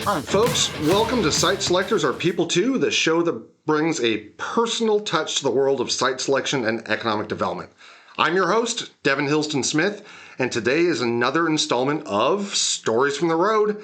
Hi, folks. Welcome to Site Selectors Are People Too, the show that brings a personal touch to the world of site selection and economic development. I'm your host, Devin Hillsdon-Smith, and today is another installment of Stories from the Road.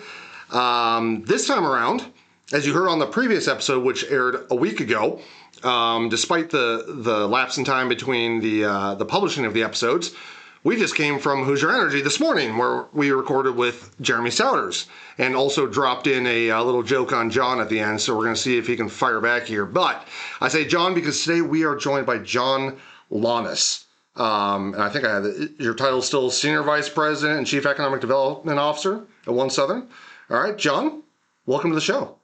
This time around, as you heard on the previous episode, which aired a week ago, despite the lapse in time between the publishing of the episodes, we just came from Hoosier Energy this morning, where we recorded with Jeremy Souders, and also dropped in a little joke on John at the end, so we're going to see if he can fire back here. But I say John because today we are joined by John Launius. And I think your title is still Senior Vice President and Chief Economic Development Officer at One Southern. All right, John, welcome to the show.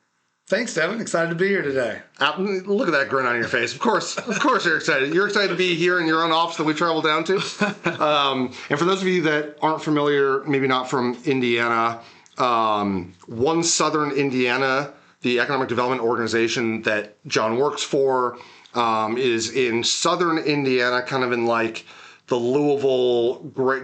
Thanks, Devin. Excited to be here today. Look at that grin on your face. Of course you're excited. You're excited to be here in your own office that we traveled down to. And for those of you that aren't familiar, maybe not from Indiana, One Southern Indiana, the economic development organization that John works for, is in southern Indiana, kind of in like the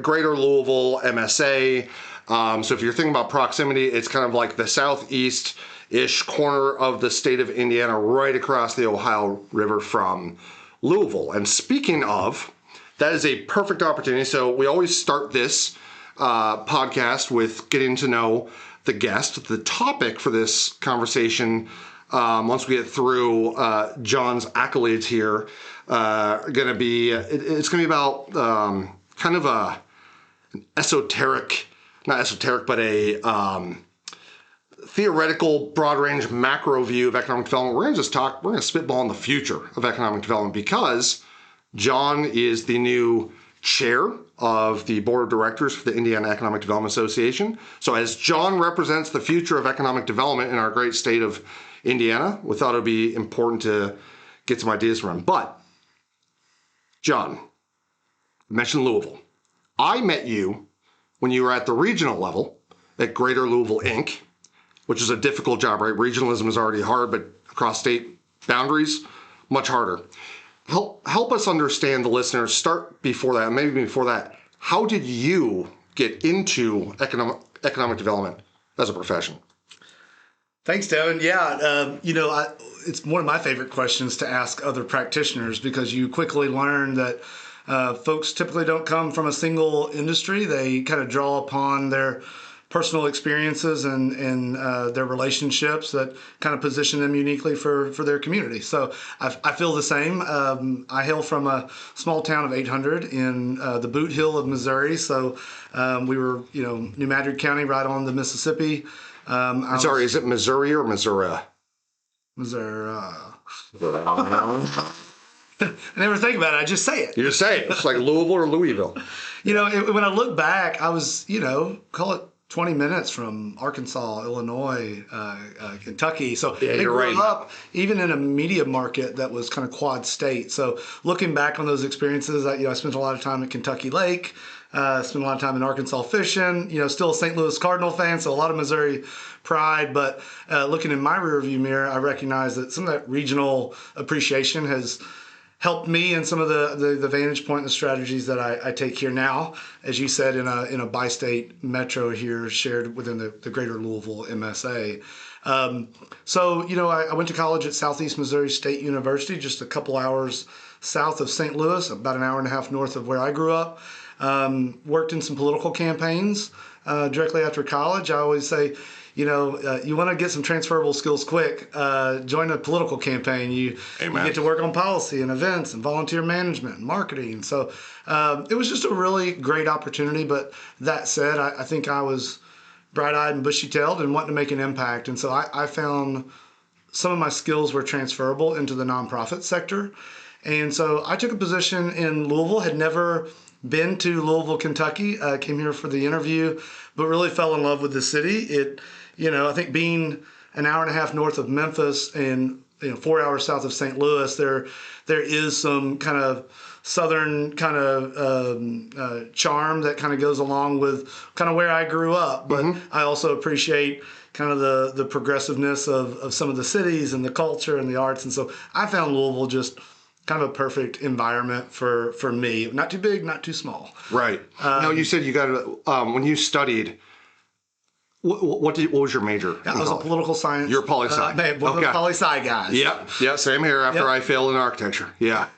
greater Louisville MSA. So if you're thinking about proximity, it's kind of like the southeast-ish corner of the state of Indiana, right across the Ohio River from Louisville. And speaking of, that is a perfect opportunity. So we always start this podcast with getting to know the guest. The topic for this conversation, once we get through John's accolades here, it's going to be about kind of an esoteric, not esoteric, but a theoretical, broad-range macro view of economic development. We're going to spitball on the future of economic development because John is the new chair of the board of directors for the Indiana Economic Development Association. So as John represents the future of economic development in our great state of Indiana, we thought it would be important to get some ideas from him. But, John, you mentioned Louisville. I met you when you were at the regional level at Greater Louisville, Inc., which is a difficult job, right? Regionalism is already hard, but across state boundaries, much harder. Help us understand the listeners. Start before that, maybe before that. How did you get into economic development as a profession? Thanks, Devin. Yeah, it's one of my favorite questions to ask other practitioners because you quickly learn that folks typically don't come from a single industry. They kind of draw upon their personal experiences and their relationships that kind of position them uniquely for their community. So I feel the same. I hail from a small town of 800 in the Boot Heel of Missouri. So we were, New Madrid County, right on the Mississippi. Is it Missouri or Missouri? Missouri. I never think about it. I just say it. You just say it. It's like Louisville or Louisville. When I look back, I was, call it 20 minutes from Arkansas, Illinois, Kentucky. So they grew up even in a media market that was kind of quad state. So looking back on those experiences, I spent a lot of time at Kentucky Lake, spent a lot of time in Arkansas fishing, still a St. Louis Cardinal fan, so a lot of Missouri pride. But looking in my rearview mirror, I recognize that some of that regional appreciation has helped me in some of the vantage point and the strategies that I take here now, as you said, in a bi-state metro here shared within the greater Louisville MSA. I went to college at Southeast Missouri State University, just a couple hours south of St. Louis, about an hour and a half north of where I grew up. Worked in some political campaigns directly after college. I always say, you want to get some transferable skills quick, join a political campaign. You get to work on policy and events and volunteer management and marketing. So it was just a really great opportunity. But that said, I think I was bright-eyed and bushy-tailed and wanting to make an impact. And so I found some of my skills were transferable into the nonprofit sector. And so I took a position in Louisville, had never been to Louisville, Kentucky, came here for the interview, but really fell in love with the city. I think being an hour and a half north of Memphis and 4 hours south of St. Louis, there is some kind of southern kind of charm that kind of goes along with kind of where I grew up. But I also appreciate kind of the progressiveness of some of the cities and the culture and the arts. And so I found Louisville just kind of a perfect environment for me. Not too big, not too small. Right. Now, you said you got when you studied, What was your major? I was a political science. You're a poli-sci. One of the poli-sci guys. Yep. Yeah. Same here. After I failed in architecture. Yeah.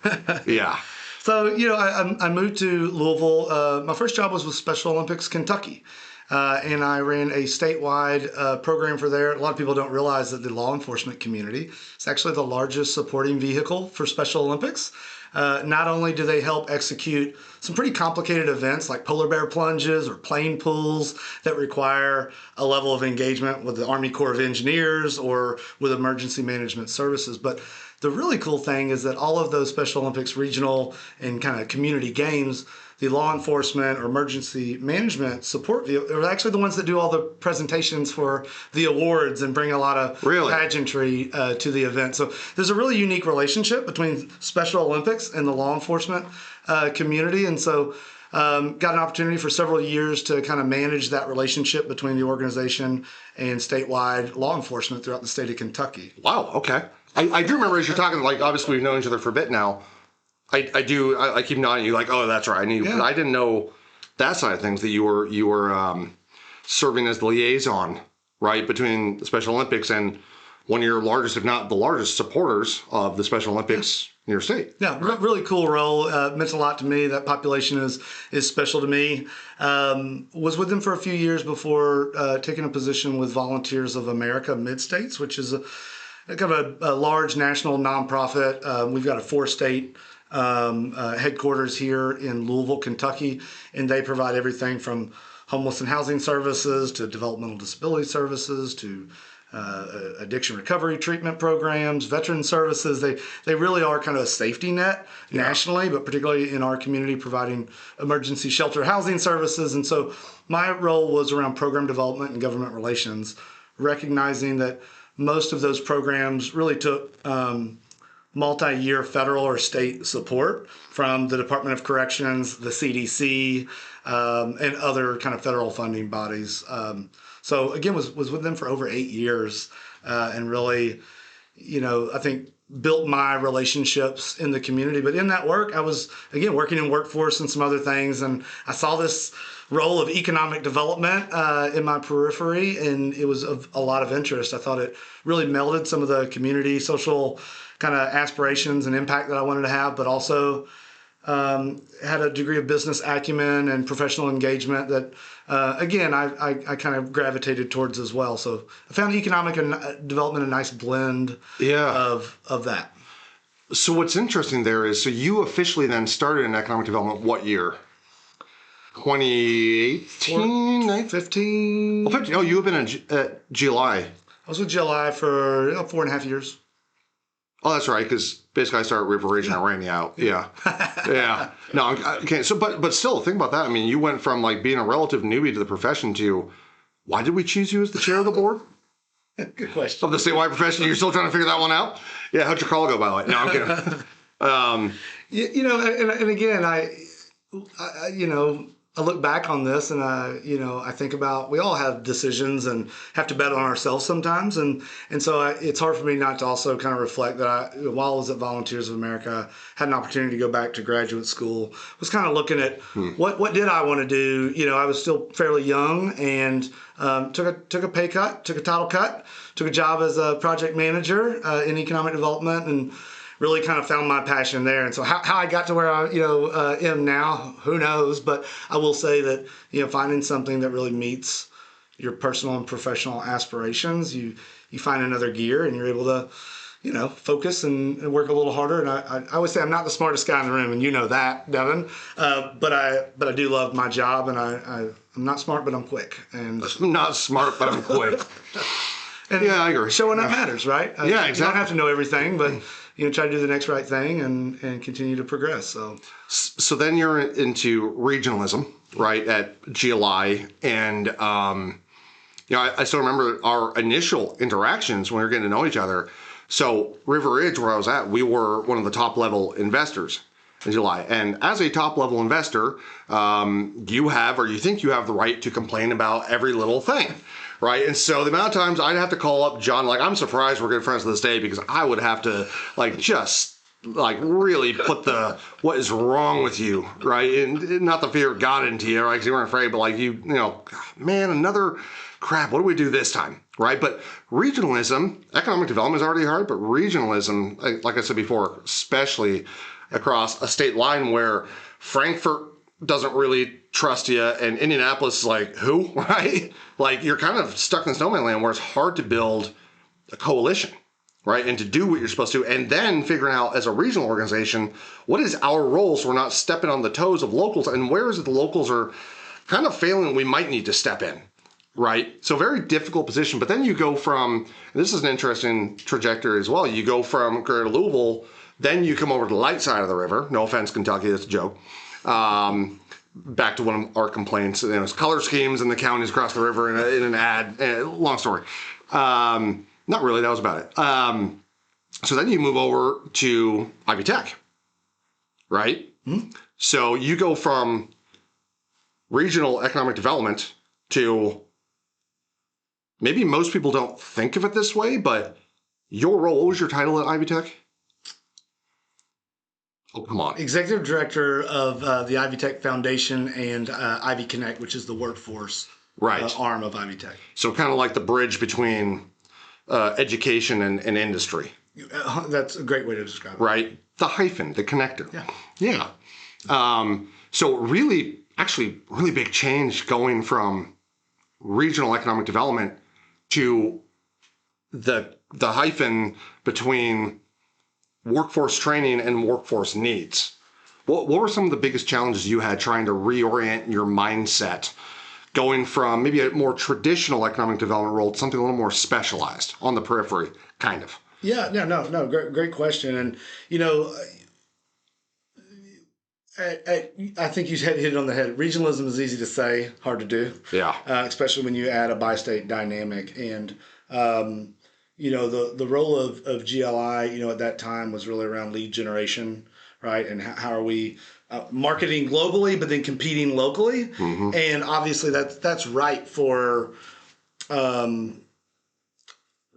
Yeah. So, I moved to Louisville. My first job was with Special Olympics Kentucky. And I ran a statewide program for there. A lot of people don't realize that the law enforcement community is actually the largest supporting vehicle for Special Olympics. Not only do they help execute some pretty complicated events like polar bear plunges or plane pulls that require a level of engagement with the Army Corps of Engineers or with emergency management services, but the really cool thing is that all of those Special Olympics regional and kind of community games, the law enforcement or emergency management support are actually the ones that do all the presentations for the awards and bring a lot of pageantry to the event. So there's a really unique relationship between Special Olympics and the law enforcement community. And so got an opportunity for several years to kind of manage that relationship between the organization and statewide law enforcement throughout the state of Kentucky. Wow. Okay. I do remember as you're talking, like, obviously we've known each other for a bit now. I keep nodding you like, oh, that's right. But I didn't know that side of things, that you were serving as the liaison, right, between the Special Olympics and one of your largest, if not the largest, supporters of the Special Olympics in your state. Yeah, really cool role. Meant a lot to me. That population is special to me. Was with them for a few years before taking a position with Volunteers of America Mid-States, which is kind of a large national nonprofit. We've got a 4-state headquarters here in Louisville, Kentucky, and they provide everything from homeless and housing services to developmental disability services to addiction recovery treatment programs, veteran services. They really are kind of a safety net nationally, but particularly in our community, providing emergency shelter housing services. And so my role was around program development and government relations, recognizing that most of those programs really took multi-year federal or state support from the Department of Corrections, the CDC, and other kind of federal funding bodies. So again, was with them for over 8 years, and really, I think built my relationships in the community. But in that work, I was, again, working in workforce and some other things, and I saw this role of economic development in my periphery, and it was of a lot of interest. I thought it really melded some of the community social kind of aspirations and impact that I wanted to have, but also had a degree of business acumen and professional engagement that, again, I kind of gravitated towards as well. So I found economic and development a nice blend of that. So what's interesting there is, so you officially then started in economic development what year? 2018? 15. Oh, 15. Oh, you have been at GLI. I was with GLI for 4.5 years. Oh, that's right, because basically I started River Ridge and I ran you out. Yeah. Yeah. No, okay. So, but still, think about that. I mean, you went from like being a relative newbie to the profession to, why did we choose you as the chair of the board? Good question. Of the statewide profession? You're still trying to figure that one out? Yeah, how'd your call go, by the way? No, I'm kidding. And again, I look back on this and I think about, we all have decisions and have to bet on ourselves sometimes. And so it's hard for me not to also kind of reflect that while I was at Volunteers of America, had an opportunity to go back to graduate school, was kind of looking at what did I want to do? I was still fairly young and took a pay cut, took a title cut, took a job as a project manager in economic development, and really kind of found my passion there. And so how I got to where I am now, who knows? But I will say that finding something that really meets your personal and professional aspirations, you find another gear and you're able to focus and work a little harder. And I always say I'm not the smartest guy in the room, and you know that, Devin. But I do love my job, and I'm not smart, but I'm quick. And I'm not smart, but I'm quick. And yeah, I agree. Showing up matters, right? Yeah, exactly. You don't have to know everything, but try to do the next right thing and continue to progress. So then you're into regionalism, right, at GLI, and I still remember our initial interactions when we were getting to know each other. So River Ridge, where I was at, we were one of the top level investors in GLI, and as a top level investor, you have, or you think you have, the right to complain about every little thing. Right. And so the amount of times I'd have to call up John, like, I'm surprised we're good friends to this day, because I would have to just like really put the what is wrong with you, right? And not the fear got into you, right? Because you weren't afraid, but like you know, man, another crap. What do we do this time, right? But regionalism, economic development is already hard, but regionalism, like I said before, especially across a state line where Frankfurt doesn't really trust you and Indianapolis is like, who, right? Like you're kind of stuck in the snowman land where it's hard to build a coalition, right? And to do what you're supposed to, and then figuring out as a regional organization, what is our role so we're not stepping on the toes of locals, and where is it the locals are kind of failing, we might need to step in, right? So very difficult position. But then you go from, and this is an interesting trajectory as well, you go from Greater Louisville, then you come over to the light side of the river. No offense, Kentucky, that's a joke. Back to one of our complaints, you know, it's color schemes in the counties across the river in an ad. Long story. Not really, that was about it. So then you move over to Ivy Tech, right? Mm-hmm. So you go from regional economic development to, maybe most people don't think of it this way, but your role, what was your title at Ivy Tech? Oh, come on. Executive Director of the Ivy Tech Foundation and Ivy Connect, which is the workforce arm of Ivy Tech. So kind of like the bridge between education and industry. That's a great way to describe it. Right? The hyphen, the connector. Yeah. So really, actually, really big change going from regional economic development to the hyphen between workforce training and workforce needs. What were some of the biggest challenges you had trying to reorient your mindset, going from maybe a more traditional economic development role to something a little more specialized on the periphery, kind of? Yeah, no, great question. And, you know, I think you hit it on the head. Regionalism is easy to say, hard to do. Yeah. Especially when you add a bi-state dynamic. And, you know, the role of GLI, you know, at that time was really around lead generation, right? And how are we marketing globally, but then competing locally? Mm-hmm. And obviously that's right for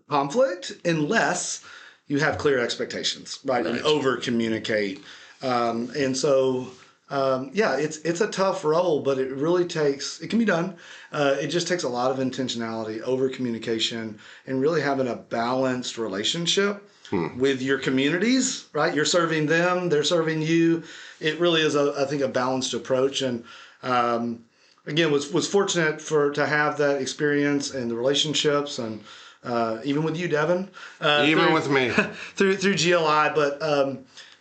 conflict unless you have clear expectations, right? And over communicate. And so, it's a tough role, but it really it can be done. It just takes a lot of intentionality, over communication, and really having a balanced relationship with your communities, right? You're serving them, they're serving you. It really is, I think, a balanced approach. And, again, was fortunate to have that experience and the relationships, and even with you, Devin. Even with me. through GLI,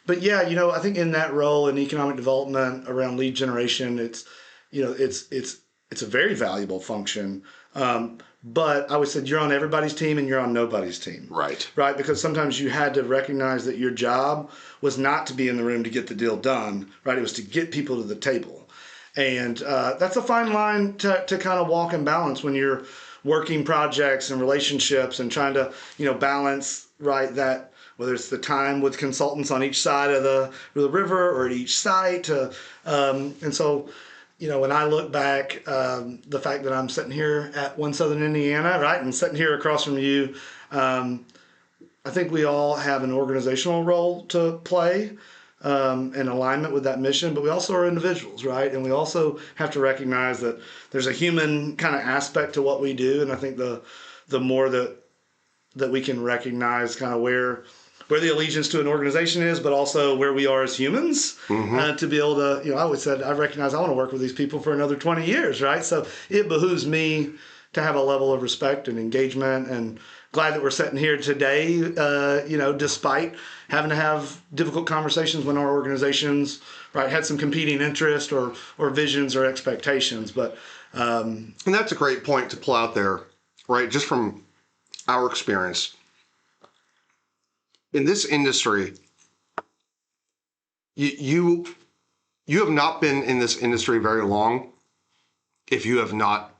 But yeah, you know, I think in that role in economic development around lead generation, it's a very valuable function. But I always said you're on everybody's team and you're on nobody's team. Right. Right. Because sometimes you had to recognize that your job was not to be in the room to get the deal done. Right. It was to get people to the table. And that's a fine line to kind of walk and balance when you're working projects and relationships and trying to, you know, balance, right, that, whether it's the time with consultants on each side of the river or at each site. And so, you know, when I look back, the fact that I'm sitting here at One Southern Indiana, right, and sitting here across from you, I think we all have an organizational role to play in alignment with that mission, but we also are individuals, right? And we also have to recognize that there's a human kind of aspect to what we do. And I think the more that we can recognize kind of where the allegiance to an organization is, but also where we are as humans, to be able to, you know, I always said, I recognize I want to work with these people for another 20 years, right? So it behooves me to have a level of respect and engagement, and glad that we're sitting here today, you know, despite having to have difficult conversations when our organizations, right, had some competing interest or visions or expectations. But and that's a great point to pull out there, right? Just from our experience. In this industry, you have not been in this industry very long if you have not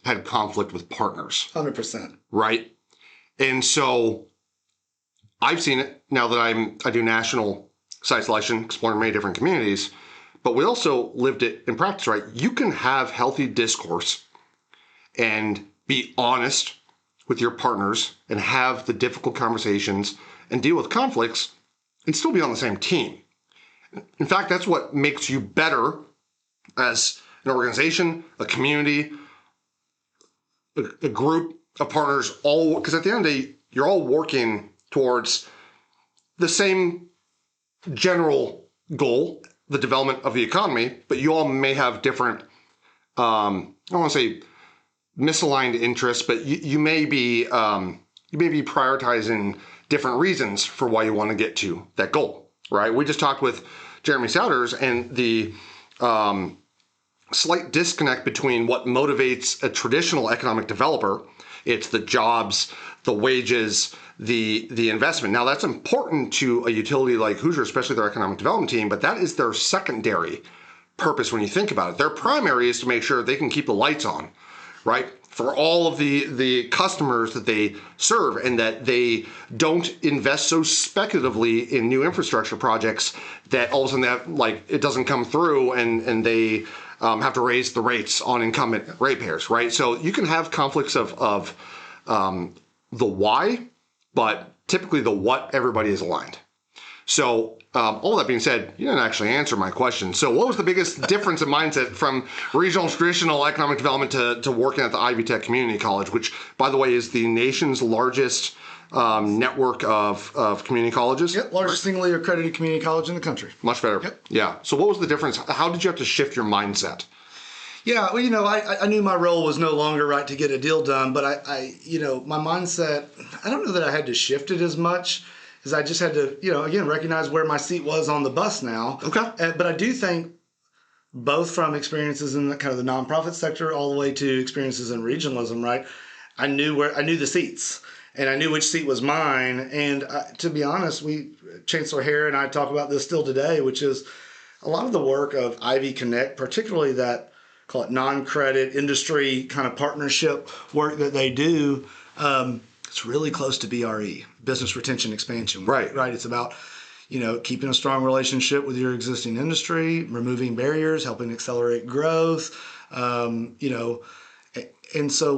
had conflict with partners. 100%. Right? And so I've seen it now that I do national site selection, exploring many different communities, but we also lived it in practice, right? You can have healthy discourse and be honest with your partners and have the difficult conversations and deal with conflicts and still be on the same team. In fact, that's what makes you better as an organization, a community, a group of partners, all, because at the end of the day, you're all working towards the same general goal, the development of the economy, but you all may have different, I don't want to say misaligned interests, but you may be prioritizing different reasons for why you want to get to that goal, right? We just talked with Jeremy Souders, and the slight disconnect between what motivates a traditional economic developer. It's the jobs, the wages, the investment. Now, that's important to a utility like Hoosier, especially their economic development team, but that is their secondary purpose when you think about it. Their primary is to make sure they can keep the lights on, right, for all of the customers that they serve, and that they don't invest so speculatively in new infrastructure projects that all of a sudden it doesn't come through and they have to raise the rates on incumbent ratepayers, right? So you can have conflicts of the why, but typically the what, everybody is aligned. So all that being said, you didn't actually answer my question. So what was the biggest difference in mindset from regional traditional economic development to working at the Ivy Tech Community College, which, by the way, is the nation's largest network of community colleges? Yep, largest singly accredited community college in the country. Much better. Yep. Yeah. So what was the difference? How did you have to shift your mindset? Yeah, well, I knew my role was no longer right to get a deal done, but my mindset, I don't know that I had to shift it as much as I just had to, again, recognize where my seat was on the bus now. Okay. But I do think both from experiences in the kind of the nonprofit sector all the way to experiences in regionalism, right? I knew the seats, and I knew which seat was mine. And to be honest, Chancellor Hare and I talk about this still today, which is a lot of the work of Ivy Connect, particularly that, call it non-credit industry kind of partnership work that they do. It's really close to BRE, business retention expansion. Right. Right. It's about, keeping a strong relationship with your existing industry, removing barriers, helping accelerate growth. And so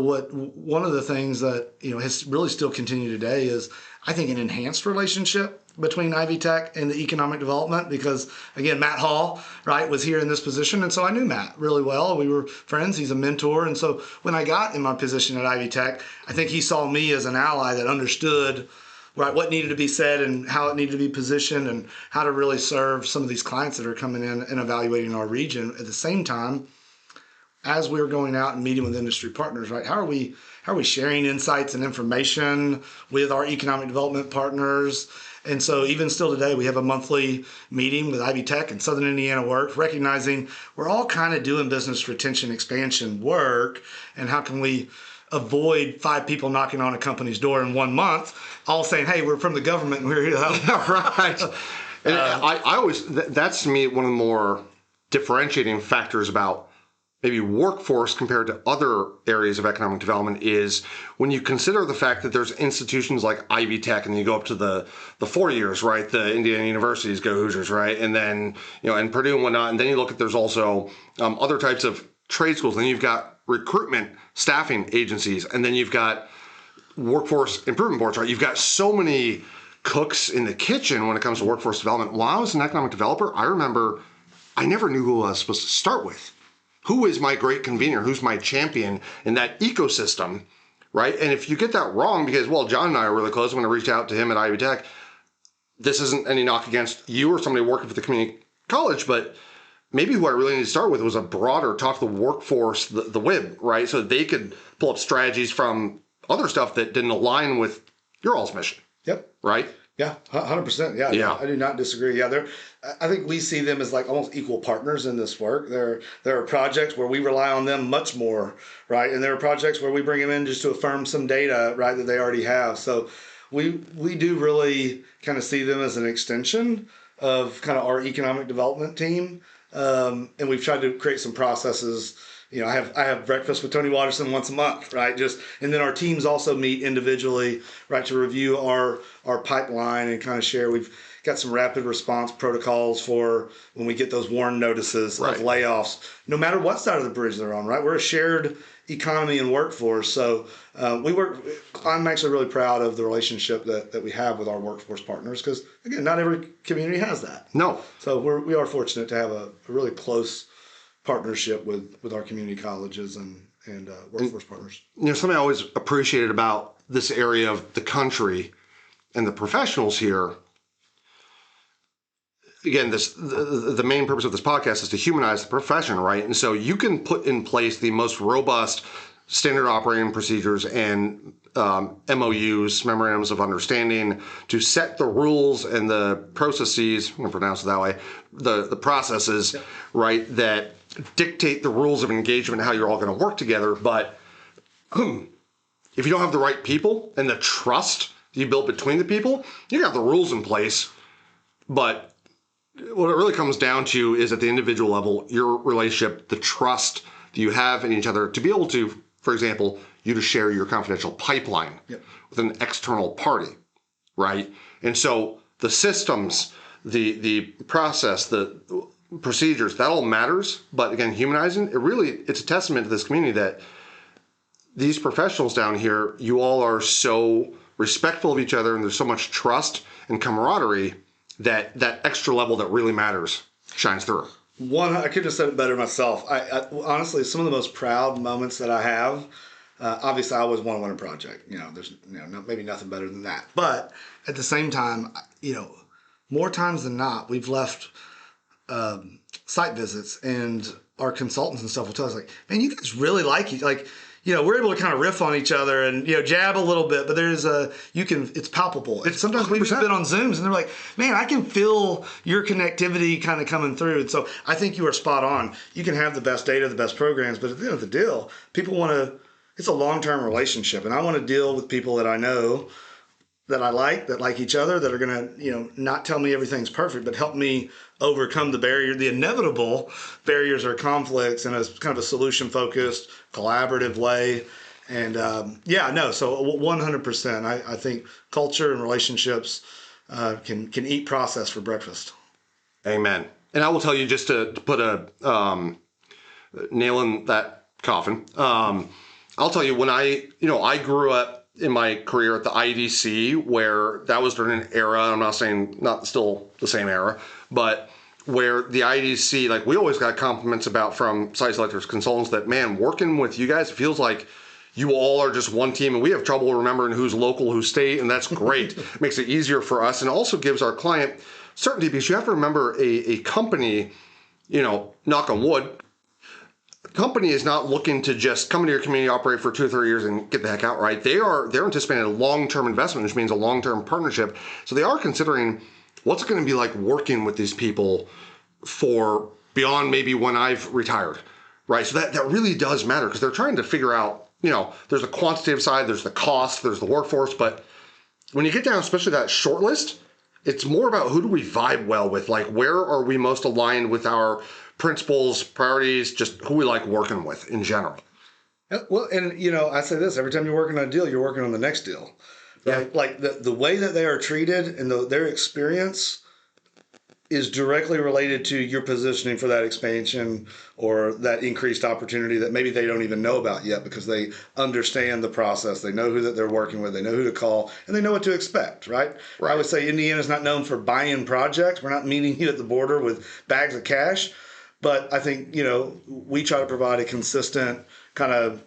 one of the things that, has really still continued today is, I think, an enhanced relationship between Ivy Tech and the economic development, because again, Matt Hall, right, was here in this position. And so I knew Matt really well. We were friends. He's a mentor. And so when I got in my position at Ivy Tech, I think he saw me as an ally that understood, right, what needed to be said and how it needed to be positioned and how to really serve some of these clients that are coming in and evaluating our region. At the same time, as we were going out and meeting with industry partners, right, how are we sharing insights and information with our economic development partners? And so even still today, we have a monthly meeting with Ivy Tech and Southern Indiana Works, recognizing we're all kind of doing business retention expansion work, and how can we avoid 5 people knocking on a company's door in 1 month, all saying, hey, we're from the government and we're here to help. Right. And I always, that's to me one of the more differentiating factors about maybe workforce compared to other areas of economic development is when you consider the fact that there's institutions like Ivy Tech, and you go up to the 4 years, right? The Indiana universities go Hoosiers, right? And then, and Purdue and whatnot. And then you look at, there's also other types of trade schools. Then you've got recruitment staffing agencies. And then you've got workforce improvement boards, right? You've got so many cooks in the kitchen when it comes to workforce development. While I was an economic developer, I remember I never knew who I was supposed to start with. Who is my great convener? Who's my champion in that ecosystem, right? And if you get that wrong, because, well, John and I are really close. When I reached out to him at Ivy Tech, this isn't any knock against you or somebody working for the community college, but maybe who I really need to start with was a broader talk to the workforce, the WIB, right? So they could pull up strategies from other stuff that didn't align with your all's mission. Yep. Right? Yeah, 100%. Yeah, I do not disagree. Yeah, I think we see them as like almost equal partners in this work. There are projects where we rely on them much more, right? And there are projects where we bring them in just to affirm some data, right, that they already have. So we do really kind of see them as an extension of kind of our economic development team. And we've tried to create some processes. I have breakfast with Tony Watterson once a month, right? And then our teams also meet individually, right, to review our pipeline and kind of share. We've got some rapid response protocols for when we get those warn notices of layoffs, no matter what side of the bridge they're on, right? We're a shared economy and workforce. So I'm actually really proud of the relationship that we have with our workforce partners because, again, not every community has that. No. So we are fortunate to have a really close partnership with our community colleges and workforce partners. Something I always appreciated about this area of the country and the professionals here, again, the main purpose of this podcast is to humanize the profession, right? And so you can put in place the most robust standard operating procedures and MOUs, memorandums of understanding, to set the rules and the processes, I'm going to pronounce it that way, the processes, right, that dictate the rules of engagement and how you're all going to work together. But if you don't have the right people and the trust you build between the people, you got the rules in place. But what it really comes down to is at the individual level, your relationship, the trust that you have in each other to be able to, for example, you to share your confidential pipeline with an external party, right? And so the systems, the process, the procedures, that all matters. But again, humanizing, it's a testament to this community that these professionals down here, you all are so respectful of each other and there's so much trust and camaraderie that extra level that really matters shines through. I could have said it better myself. I honestly, some of the most proud moments that I have, obviously I always want to win a project. There's maybe nothing better than that. But at the same time, more times than not, we've left site visits and our consultants and stuff will tell us, like, man, you guys really like each, like, we're able to kind of riff on each other and, jab a little bit, but it's palpable. And sometimes 100%. We've been on Zooms and they're like, man, I can feel your connectivity kind of coming through. And so I think you are spot on. You can have the best data, the best programs, but at the end of the deal, people it's a long-term relationship. And I want to deal with people that I know that like each other, that are going to, not tell me everything's perfect, but help me overcome the inevitable barriers or conflicts in a kind of a solution-focused, collaborative way. And so 100%. I think culture and relationships can eat process for breakfast. Amen. And I will tell you, just to put a nail in that coffin, I'll tell you, when I grew up in my career at the IEDC, where that was during an era, I'm not saying not still the same era, but where the IEDC, like, we always got compliments from site selectors, consultants, that, man, working with you guys, it feels like you all are just one team, and we have trouble remembering who's local, who's state, and that's great. It makes it easier for us, and also gives our client certainty, because you have to remember a company, knock on wood, company is not looking to just come into your community, operate for 2 or 3 years and get the heck out, right? They're anticipating a long-term investment, which means a long-term partnership. So they are considering what's it going to be like working with these people for beyond maybe when I've retired, right? So that really does matter, because they're trying to figure out, there's the quantitative side, there's the cost, there's the workforce, but when you get down, especially that short list, it's more about who do we vibe well with, like where are we most aligned with our principles, priorities, just who we like working with in general. Well, and I say this, every time you're working on a deal, you're working on the next deal. Right? Yeah. Like the way that they are treated and their experience is directly related to your positioning for that expansion or that increased opportunity that maybe they don't even know about yet, because they understand the process. They know who that they're working with. They know who to call, and they know what to expect, right? I would say Indiana's not known for buying projects. We're not meeting you at the border with bags of cash. But I think, we try to provide a consistent kind of,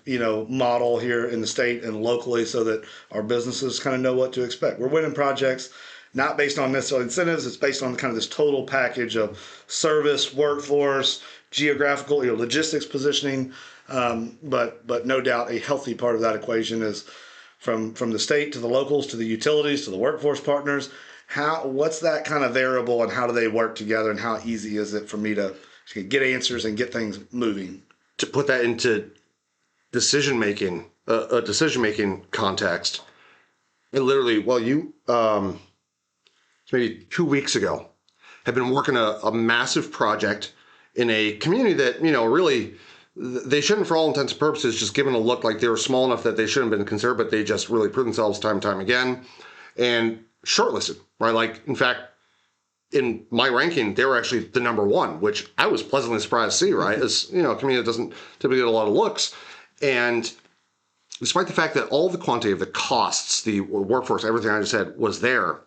model here in the state and locally, so that our businesses kind of know what to expect. We're winning projects not based on necessarily incentives. It's based on kind of this total package of service, workforce, geographical, logistics positioning. But no doubt a healthy part of that equation is from the state to the locals to the utilities to the workforce partners. What's that kind of variable, and how do they work together, and how easy is it for me to get answers and get things moving? To put that into decision-making, a decision-making context, it literally, maybe 2 weeks ago, have been working a massive project in a community that, really, they shouldn't, for all intents and purposes, just given a look like they were small enough that they shouldn't have been considered, but they just really proved themselves time and time again, and shortlisted, right? Like, in fact, in my ranking, they were actually the number one, which I was pleasantly surprised to see, right? As, you know, a community that doesn't typically get a lot of looks. And despite the fact that all the quantity of the costs, the workforce, everything I just said was there,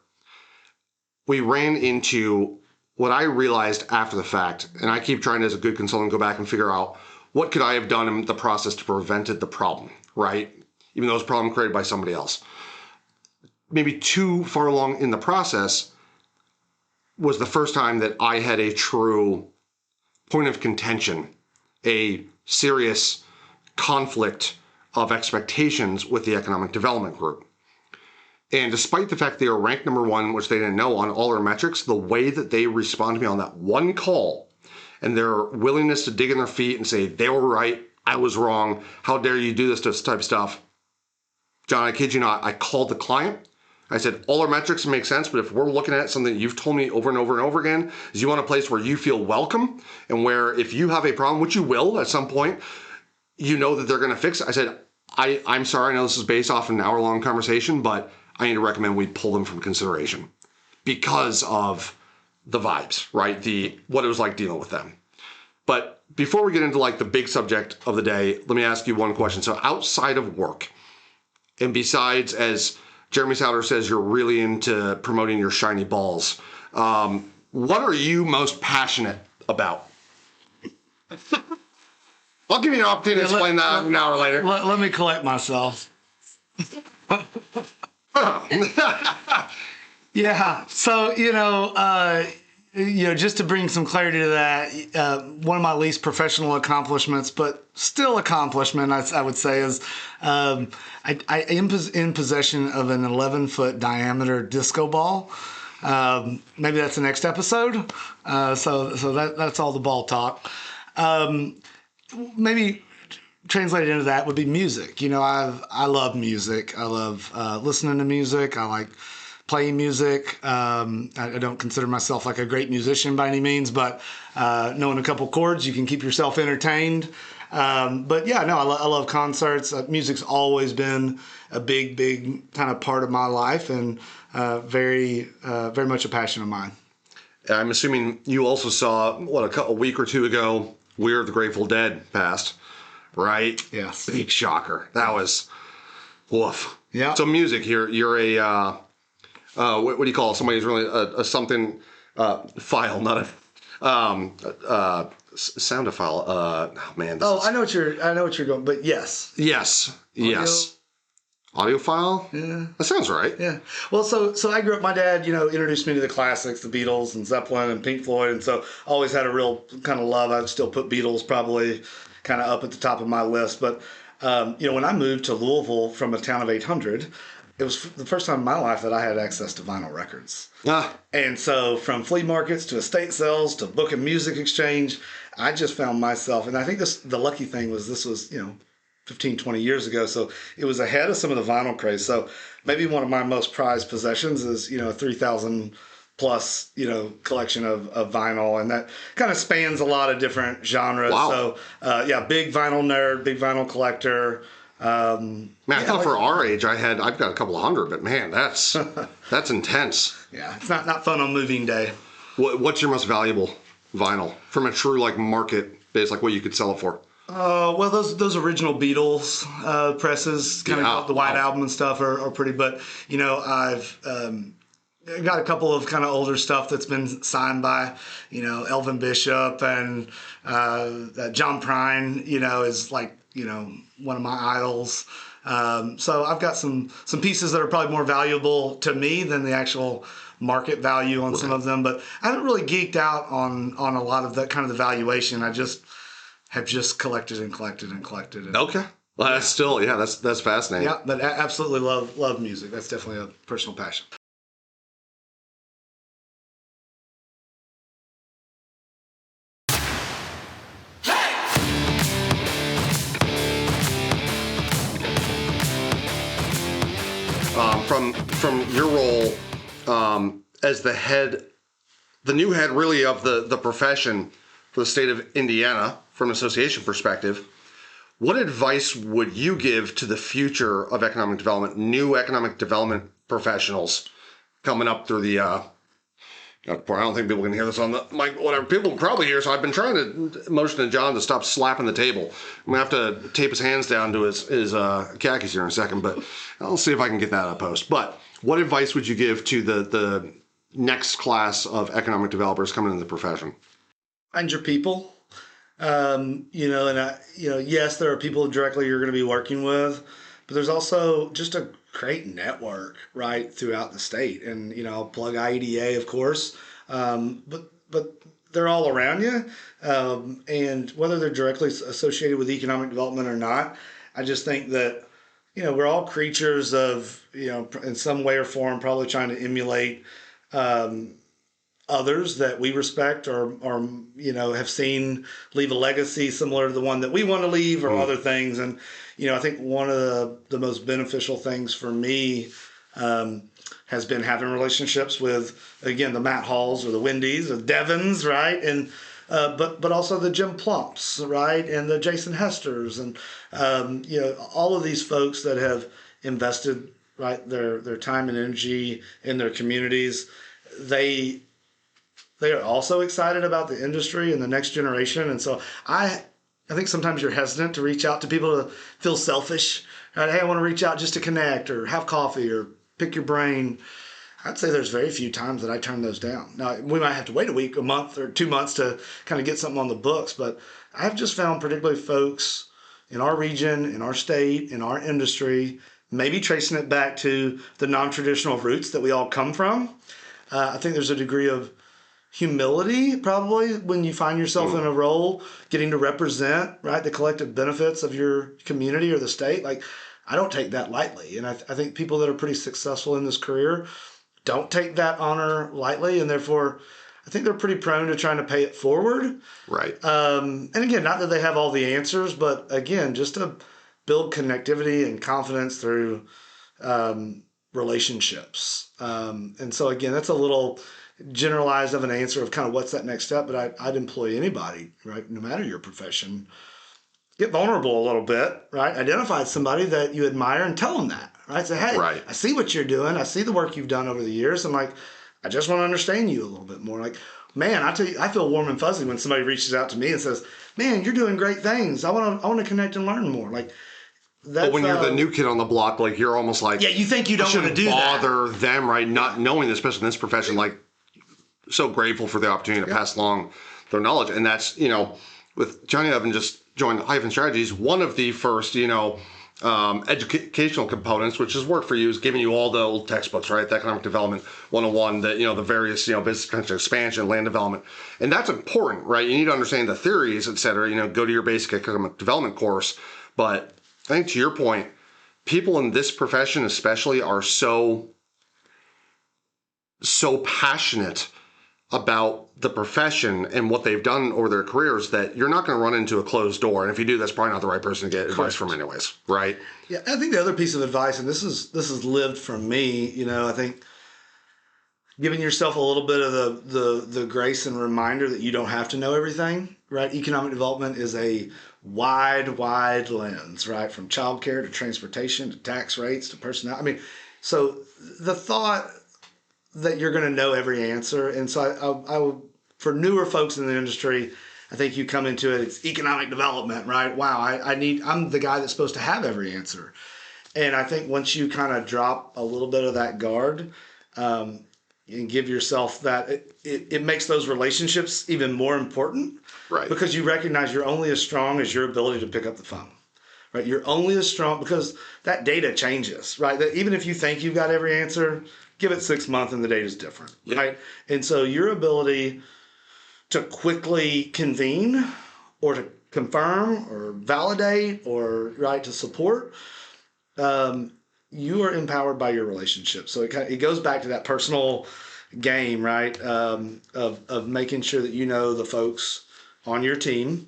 we ran into what I realized after the fact, and I keep trying as a good consultant go back and figure out what could I have done in the process to prevent the problem, right? Even though it was a problem created by somebody else. Maybe too far along in the process was the first time that I had a true point of contention, a serious conflict of expectations with the economic development group. And despite the fact they were ranked number one, which they didn't know on all our metrics, the way that they responded to me on that one call and their willingness to dig in their feet and say, they were right, I was wrong, how dare you do this type of stuff. John, I kid you not, I called the client. I said, all our metrics make sense, but if we're looking at something that you've told me over and over and over again, is you want a place where you feel welcome and where if you have a problem, which you will at some point, you know that they're going to fix it. I said, I'm sorry, I know this is based off an hour-long conversation, but I need to recommend we pull them from consideration because of the vibes, right? What it was like dealing with them. But before we get into like the big subject of the day, let me ask you one question. So outside of work, and besides, as Jeremy Souter says, you're really into promoting your shiny balls. What are you most passionate about? I'll give you an opportunity to explain that an hour later. Let me collect myself. Yeah. So, just to bring some clarity to that, one of my least professional accomplishments, but still accomplishment, I would say, is I am in possession of an 11-foot diameter disco ball. Maybe that's the next episode. So that's all the ball talk. Maybe translated into that would be music. I love music. I love listening to music. I like playing music. I don't consider myself like a great musician by any means, but knowing a couple chords, you can keep yourself entertained. But yeah, no, I love concerts. Music's always been a big kind of part of my life, and very much a passion of mine. I'm assuming you also saw, a week or two ago, We're the Grateful Dead passed, right? Yes. Big shocker. That was, woof. Yeah. So music, you're a, what do you call it? Somebody who's really a something file, not a soundophile. Oh man. I know what you're going, but yes. Yes. Audiophile? Yeah. That sounds right. Yeah. Well, so I grew up, my dad, introduced me to the classics, the Beatles and Zeppelin and Pink Floyd. And so always had a real kind of love. I'd still put Beatles probably kind of up at the top of my list. But, when I moved to Louisville from a town of 800, it was the first time in my life that I had access to vinyl records. And so from flea markets to estate sales to book and music exchange, I just found myself, and I think the lucky thing was this was, 15, 20 years ago. So it was ahead of some of the vinyl craze. So maybe one of my most prized possessions is, a 3,000 plus, collection of vinyl. And that kind of spans a lot of different genres. Wow. So big vinyl nerd, big vinyl collector. Man, I thought for our age, I've got a couple of hundred, but man, that's intense. Yeah, it's not fun on moving day. What's your most valuable vinyl from a true market base, what you could sell it for? Well, those original Beatles presses, kind of the White Album and stuff are pretty. But I've got a couple of kind of older stuff that's been signed by Elvin Bishop and John Prine. Is one of my idols. So I've got some pieces that are probably more valuable to me than the actual market value on some of them. But I haven't really geeked out on a lot of that kind of the valuation. I have just collected and collected and collected. Okay. Well, that's still, that's fascinating. Yeah, but I absolutely love music. That's definitely a personal passion. From your role as the new head really of the profession for the state of Indiana, from an association perspective, what advice would you give to the future of economic development, new economic development professionals coming up through the I don't think people can hear this on the mic, whatever. People can probably hear, so I've been trying to motion to John to stop slapping the table. I'm going to have to tape his hands down to his khakis here in a second, but I'll see if I can get that out of post. But what advice would you give to the next class of economic developers coming into the profession? Find your people. Yes, there are people directly you're going to be working with, but there's also just a great network right throughout the state. And, I'll plug IEDA, of course, but they're all around you. And whether they're directly associated with economic development or not, I just think that, we're all creatures of, in some way or form, probably trying to emulate others that we respect or have seen leave a legacy similar to the one that we want to leave or other things. And, I think one of the most beneficial things for me has been having relationships with, again, the Matt Halls or the Wendy's or the Devins, right? And but also the Jim Plumps, right? And the Jason Hesters and, all of these folks that have invested, right, their time and energy in their communities. They are also excited about the industry and the next generation. And so I think sometimes you're hesitant to reach out to people to feel selfish. Right? Hey, I want to reach out just to connect or have coffee or pick your brain. I'd say there's very few times that I turn those down. Now, we might have to wait a week, a month, or 2 months to kind of get something on the books. But I've just found particularly folks in our region, in our state, in our industry, maybe tracing it back to the non-traditional roots that we all come from. I think there's a degree of humility probably when you find yourself in a role getting to represent, right, the collective benefits of your community or the state. Like, I don't take that lightly. And I think people that are pretty successful in this career don't take that honor lightly. And therefore, I think they're pretty prone to trying to pay it forward. Right. And again, not that they have all the answers, but again, just to build connectivity and confidence through relationships. And so again, that's a little generalized of an answer of kind of what's that next step, but I'd employ anybody, right, no matter your profession. Get vulnerable a little bit, right? Identify somebody that you admire and tell them that, right? Say, hey, right. I see what you're doing. I see the work you've done over the years. I'm like, I just want to understand you a little bit more. Like, man, I tell you, I feel warm and fuzzy when somebody reaches out to me and says, man, you're doing great things. I want to connect and learn more. Like, but when you're the new kid on the block, like, you're almost like, yeah, you think you don't want to do that. Bother them, right? Not knowing, especially in this profession, like, so grateful for the opportunity to pass along their knowledge. And that's, with Johnny Evan just joined Hyphen Strategies, one of the first, educational components, which has worked for you, is giving you all the old textbooks, right? The Economic Development 101, the various, business potential expansion, land development. And that's important, right? You need to understand the theories, et cetera, go to your basic economic development course. But I think to your point, people in this profession especially are so passionate about the profession and what they've done over their careers that you're not going to run into a closed door. And if you do, that's probably not the right person to get advice from anyways, right? Yeah, I think the other piece of advice, and this is lived from me, I think giving yourself a little bit of the grace and reminder that you don't have to know everything, right? Economic development is a wide lens, right? From childcare to transportation to tax rates to personnel. I mean, so the thought that you're going to know every answer. And so I would, for newer folks in the industry, I think you come into it, it's economic development, right? Wow, I'm the guy that's supposed to have every answer. And I think once you kind of drop a little bit of that guard and give yourself that, it makes those relationships even more important. Right. Because you recognize you're only as strong as your ability to pick up the phone. Right? You're only as strong because that data changes, right? That even if you think you've got every answer, give it 6 months and the data is different, right? And so your ability to quickly convene or to confirm or validate or, right, to support, you are empowered by your relationship. So it goes back to that personal game, right, of making sure that you know the folks on your team,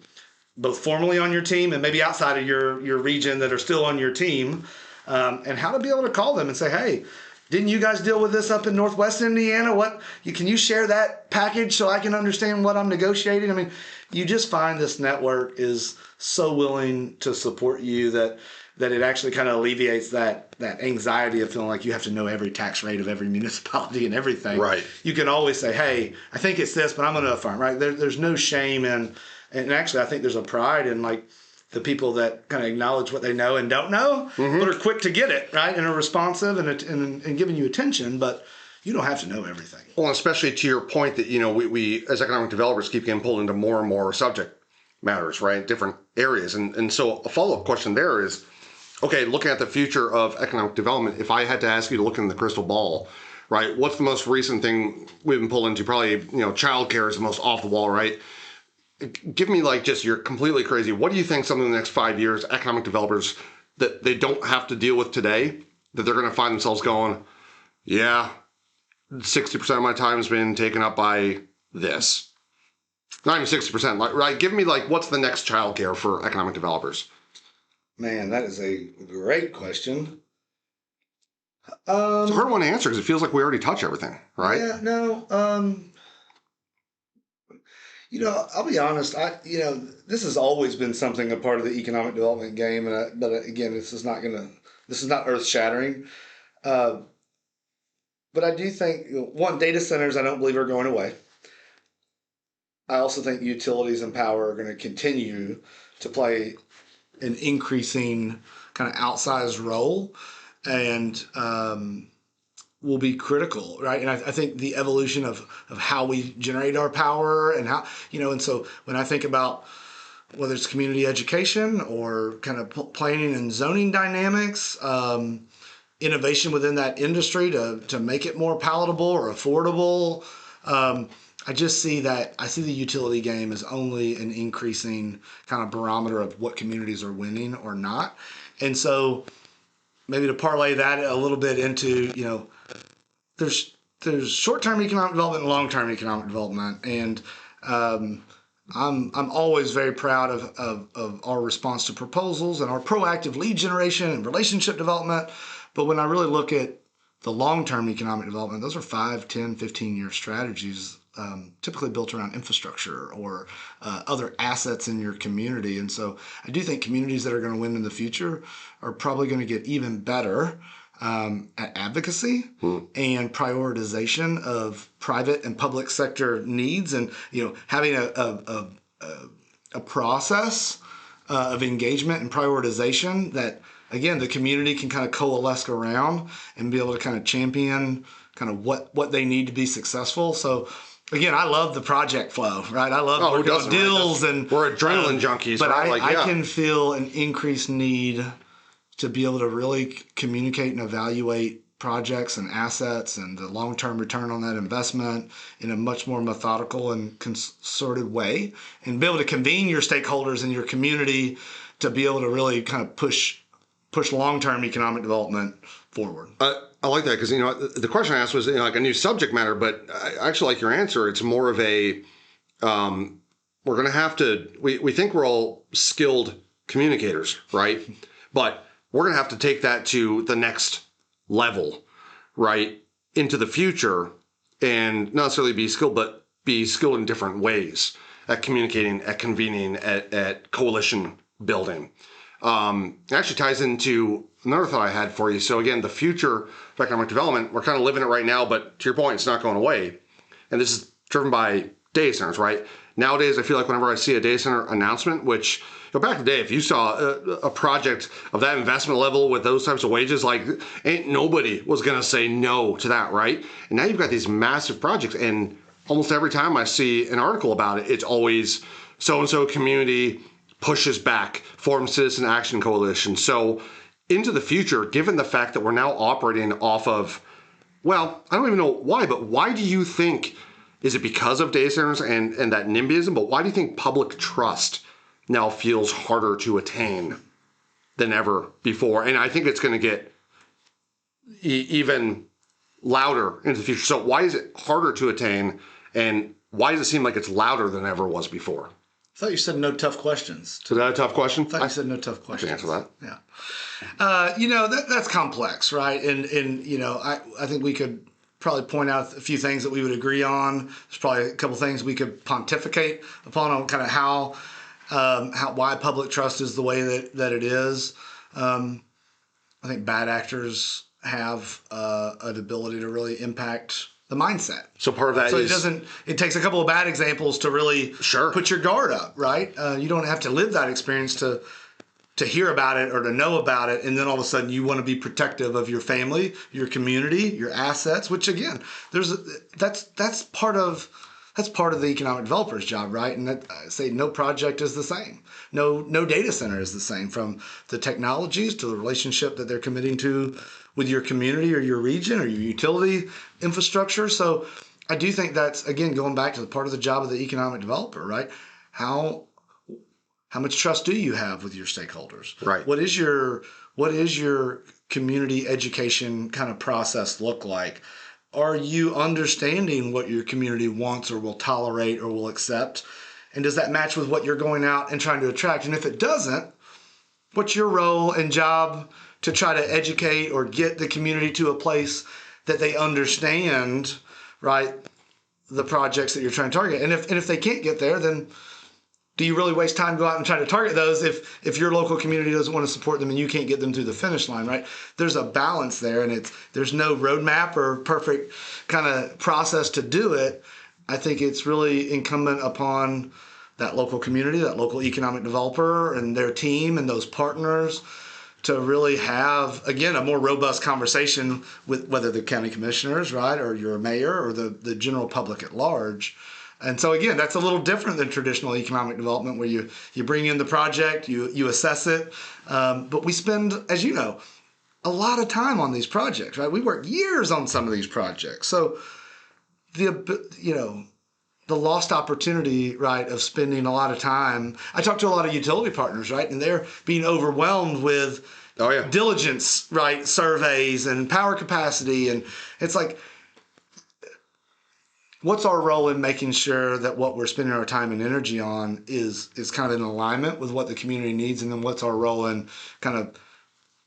both formally on your team and maybe outside of your region that are still on your team, and how to be able to call them and say, hey, didn't you guys deal with this up in Northwest Indiana? Can you share that package so I can understand what I'm negotiating? I mean, you just find this network is so willing to support you that that it actually kind of alleviates that anxiety of feeling like you have to know every tax rate of every municipality and everything. Right. You can always say, hey, I think it's this, but I'm going to affirm, right? There's no shame in, and actually I think there's a pride in like the people that kind of acknowledge what they know and don't know, but are quick to get it, right? And are responsive and giving you attention, but you don't have to know everything. Well, especially to your point that, we as economic developers keep getting pulled into more and more subject matters, right? Different areas. And so a follow-up question there is, okay, looking at the future of economic development, if I had to ask you to look in the crystal ball, right, what's the most recent thing we've been pulled into? Probably, childcare is the most off the wall, right? Give me like just, you're completely crazy. What do you think some of the next 5 years, economic developers that they don't have to deal with today, that they're going to find themselves going, yeah, 60% of my time has been taken up by this. Not even 60%, right? Give me like, what's the next childcare for economic developers? Man, that is a great question. It's a hard one to answer because it feels like we already touch everything, right? Yeah, no. I'll be honest. This has always been a part of the economic development game, but again, this is not earth shattering. But I do think data centers I don't believe are going away. I also think utilities and power are going to continue to play an increasing kind of outsized role, and will be critical, right? And I think the evolution of how we generate our power and how, and so when I think about whether it's community education or kind of planning and zoning dynamics, innovation within that industry to make it more palatable or affordable, I see the utility game as only an increasing kind of barometer of what communities are winning or not. And so maybe to parlay that a little bit into, there's short-term economic development and long-term economic development. And I'm always very proud of our response to proposals and our proactive lead generation and relationship development. But when I really look at the long-term economic development, those are 5, 10, 15-year strategies, typically built around infrastructure or other assets in your community. And so I do think communities that are going to win in the future are probably going to get even better at advocacy and prioritization of private and public sector needs, and having a process of engagement and prioritization that, again, the community can kind of coalesce around and be able to kind of champion kind of what they need to be successful. So again, I love the project flow, right? I love working on deals, right? And we're adrenaline junkies, but right? I can feel an increased need to be able to really communicate and evaluate projects and assets and the long-term return on that investment in a much more methodical and concerted way, and be able to convene your stakeholders in your community to be able to really kind of push long-term economic development forward. I like that because, the question I asked was, like a new subject matter, but I actually like your answer. It's more of a, we're going to have to, we think we're all skilled communicators, right? But we're going to have to take that to the next level, right? Into the future, and not necessarily be skilled, but be skilled in different ways at communicating, at convening, at coalition building. It actually ties into another thought I had for you. So again, the future of economic development, we're kind of living it right now, but to your point, it's not going away. And this is driven by data centers, right? Nowadays, I feel like whenever I see a data center announcement, which, back in the day, if you saw a project of that investment level with those types of wages, like, ain't nobody was going to say no to that, right? And now you've got these massive projects, and almost every time I see an article about it, it's always so-and-so community pushes back, forms citizen action coalition. So into the future, given the fact that we're now operating off of, well, I don't even know why, but why do you think, is it because of data centers and that NIMBYism, but why do you think public trust now feels harder to attain than ever before? And I think it's going to get even louder into the future. So why is it harder to attain, and why does it seem like it's louder than ever was before? I thought you said no tough questions. So that a tough question? I thought you said no tough questions. I can answer that. Yeah. That's complex, right? And I think we could probably point out a few things that we would agree on. There's probably a couple things we could pontificate upon on kind of why public trust is the way that it is. I think bad actors have an ability to really impact the mindset. So part of that is... It takes a couple of bad examples to really Sure. put your guard up, right? You don't have to live that experience to hear about it or to know about it, and then all of a sudden you want to be protective of your family, your community, your assets, which again, that's part of the economic developer's job, right? And I say no project is the same. No data center is the same, from the technologies to the relationship that they're committing to with your community or your region or your utility infrastructure. So I do think that's, again, going back to the part of the job of the economic developer, right? How much trust do you have with your stakeholders? Right. What is your community education kind of process look like? Are you understanding what your community wants or will tolerate or will accept? And does that match with what you're going out and trying to attract? And if it doesn't, what's your role and job to try to educate or get the community to a place that they understand, right, the projects that you're trying to target? And if they can't get there, then do you really waste time to go out and try to target those if your local community doesn't want to support them and you can't get them through the finish line, right? There's a balance there, and there's no roadmap or perfect kind of process to do it. I think it's really incumbent upon that local community, that local economic developer and their team and those partners to really have, again, a more robust conversation with whether the county commissioners, right, or your mayor or the general public at large. And so, again, that's a little different than traditional economic development, where you bring in the project, you assess it. But we spend, as you know, a lot of time on these projects, right? We work years on some of these projects. So the lost opportunity, right, of spending a lot of time. I talk to a lot of utility partners, right, and they're being overwhelmed with diligence, right, surveys and power capacity. And it's like, what's our role in making sure that what we're spending our time and energy on is kind of in alignment with what the community needs? And then what's our role in kind of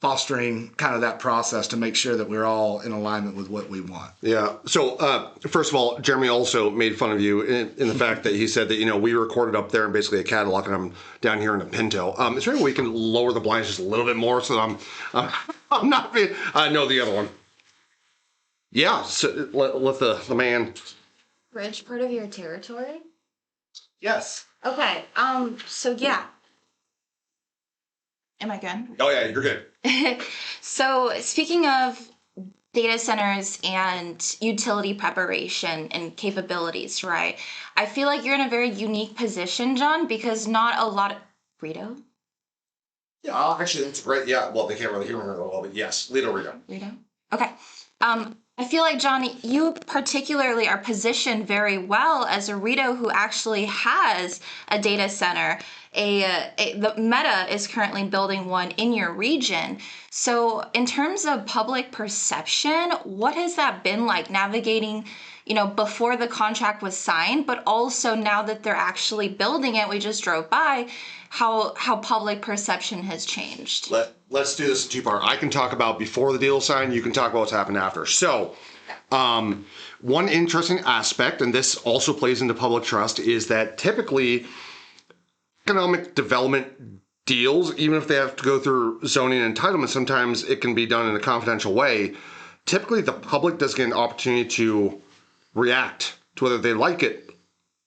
fostering kind of that process to make sure that we're all in alignment with what we want? Yeah. So first of all, Jeremy also made fun of you in the fact that he said that, we recorded up there in basically a Cadillac and I'm down here in a Pinto. Is there any way we can lower the blinds just a little bit more so that I'm not being... no, the other one. Yeah. So let the man... Ridge part of your territory? Yes. Okay. So yeah. Am I good? Oh yeah, you're good. So speaking of data centers and utility preparation and capabilities, right? I feel like you're in a very unique position, John, because not a lot of... Rito? Yeah, actually, that's great. Yeah, well, they can't really hear me very well, but yes, Rito. Rito? Okay. I feel like, John, you particularly are positioned very well as a Rito who actually has a data center. The Meta is currently building one in your region. So in terms of public perception, what has that been like navigating, before the contract was signed, but also now that they're actually building it, we just drove by, how public perception has changed? Let's do this in two-part. I can talk about before the deal is signed. You can talk about what's happened after. So one interesting aspect, and this also plays into public trust, is that typically economic development deals, even if they have to go through zoning and entitlement, sometimes it can be done in a confidential way. Typically, the public does get an opportunity to react to whether they like it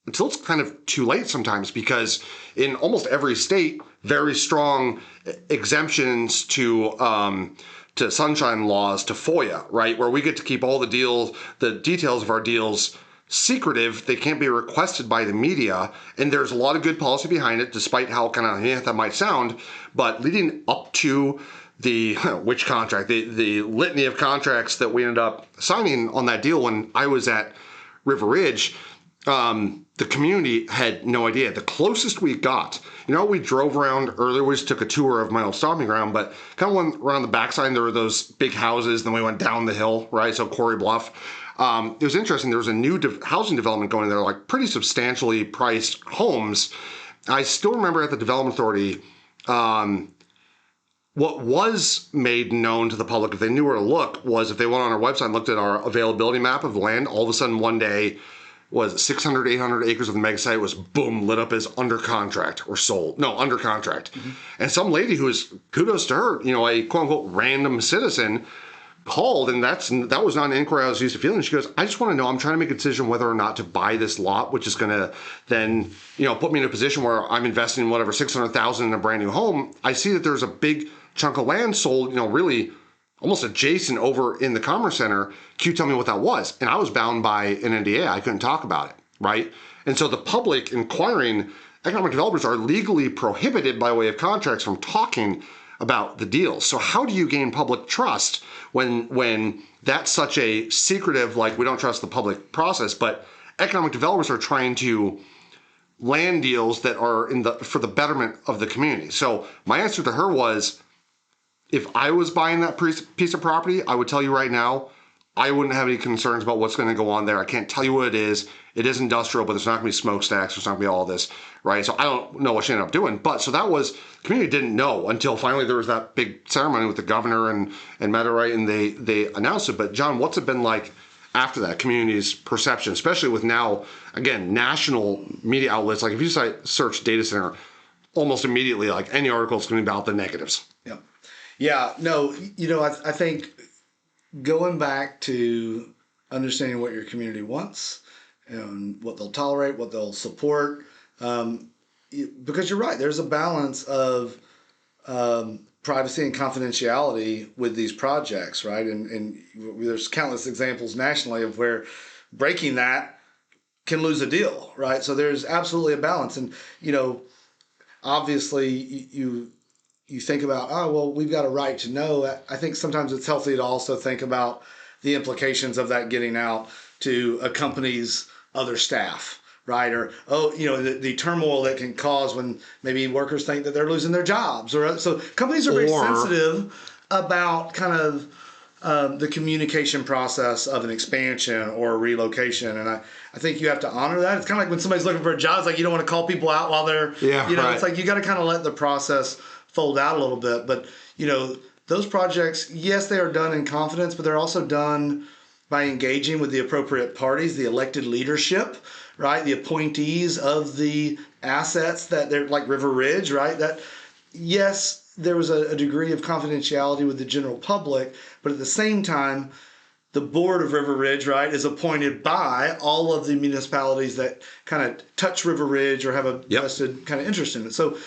until it's kind of too late sometimes, because in almost every state, very strong exemptions to sunshine laws, to FOIA, right? Where we get to keep all the details of our deals secretive. They can't be requested by the media. And there's a lot of good policy behind it, despite how kind of that might sound. But leading up to the which contract, the litany of contracts that we ended up signing on that deal when I was at River Ridge, the community had no idea. The closest we got, we drove around earlier. We just took a tour of my old stomping ground, but kind of went around the backside. There were those big houses. Then we went down the hill, right? So Quarry Bluff. It was interesting. There was a new housing development going there, like pretty substantially priced homes. I still remember at the Development Authority, what was made known to the public, if they knew where to look, was if they went on our website and looked at our availability map of the land, all of a sudden one day, was 600, 800 acres of the mega site was boom, lit up as under contract or sold. No, under contract. And some lady who was, kudos to her, a quote unquote random citizen called, and that was not an inquiry I was used to feeling. She goes, I just want to know, I'm trying to make a decision whether or not to buy this lot, which is going to then, put me in a position where I'm investing whatever, $600,000 in a brand new home. I see that there's a big chunk of land sold, really almost adjacent over in the Commerce Center. Can you tell me what that was? And I was bound by an NDA. I couldn't talk about it, right? And so the public inquiring economic developers are legally prohibited by way of contracts from talking about the deals. So how do you gain public trust when that's such a secretive, like we don't trust the public process, but economic developers are trying to land deals that are for the betterment of the community? So my answer to her was, if I was buying that piece of property, I would tell you right now, I wouldn't have any concerns about what's going to go on there. I can't tell you what it is. It is industrial, but there's not going to be smokestacks. There's not going to be all this, right? So I don't know what she ended up doing. But so that was, community didn't know until finally there was that big ceremony with the governor and Meta, right? And they announced it. But John, what's it been like after that, community's perception, especially with now, again, national media outlets? Like if you search data center, almost immediately, like any article is going to be about the negatives. Yeah. Yeah. No, I think going back to understanding what your community wants and what they'll tolerate, what they'll support, because you're right, there's a balance of privacy and confidentiality with these projects, right? And there's countless examples nationally of where breaking that can lose a deal, right? So there's absolutely a balance. And, obviously you think about, oh, well, we've got a right to know. I think sometimes it's healthy to also think about the implications of that getting out to a company's other staff, right? Or, the turmoil that can cause when maybe workers think that they're losing their jobs. So companies are very sensitive about kind of the communication process of an expansion or a relocation. And I think you have to honor that. It's kind of like when somebody's looking for a job, it's like you don't want to call people out while they're, right. It's like you got to kind of let the process fold out a little bit. But, those projects, yes, they are done in confidence, but they're also done by engaging with the appropriate parties, the elected leadership, right? The appointees of the assets that they're like River Ridge, right? That, yes, there was a degree of confidentiality with the general public, but at the same time, the board of River Ridge, right, is appointed by all of the municipalities that kind of touch River Ridge or have a vested kind of interest in it. So,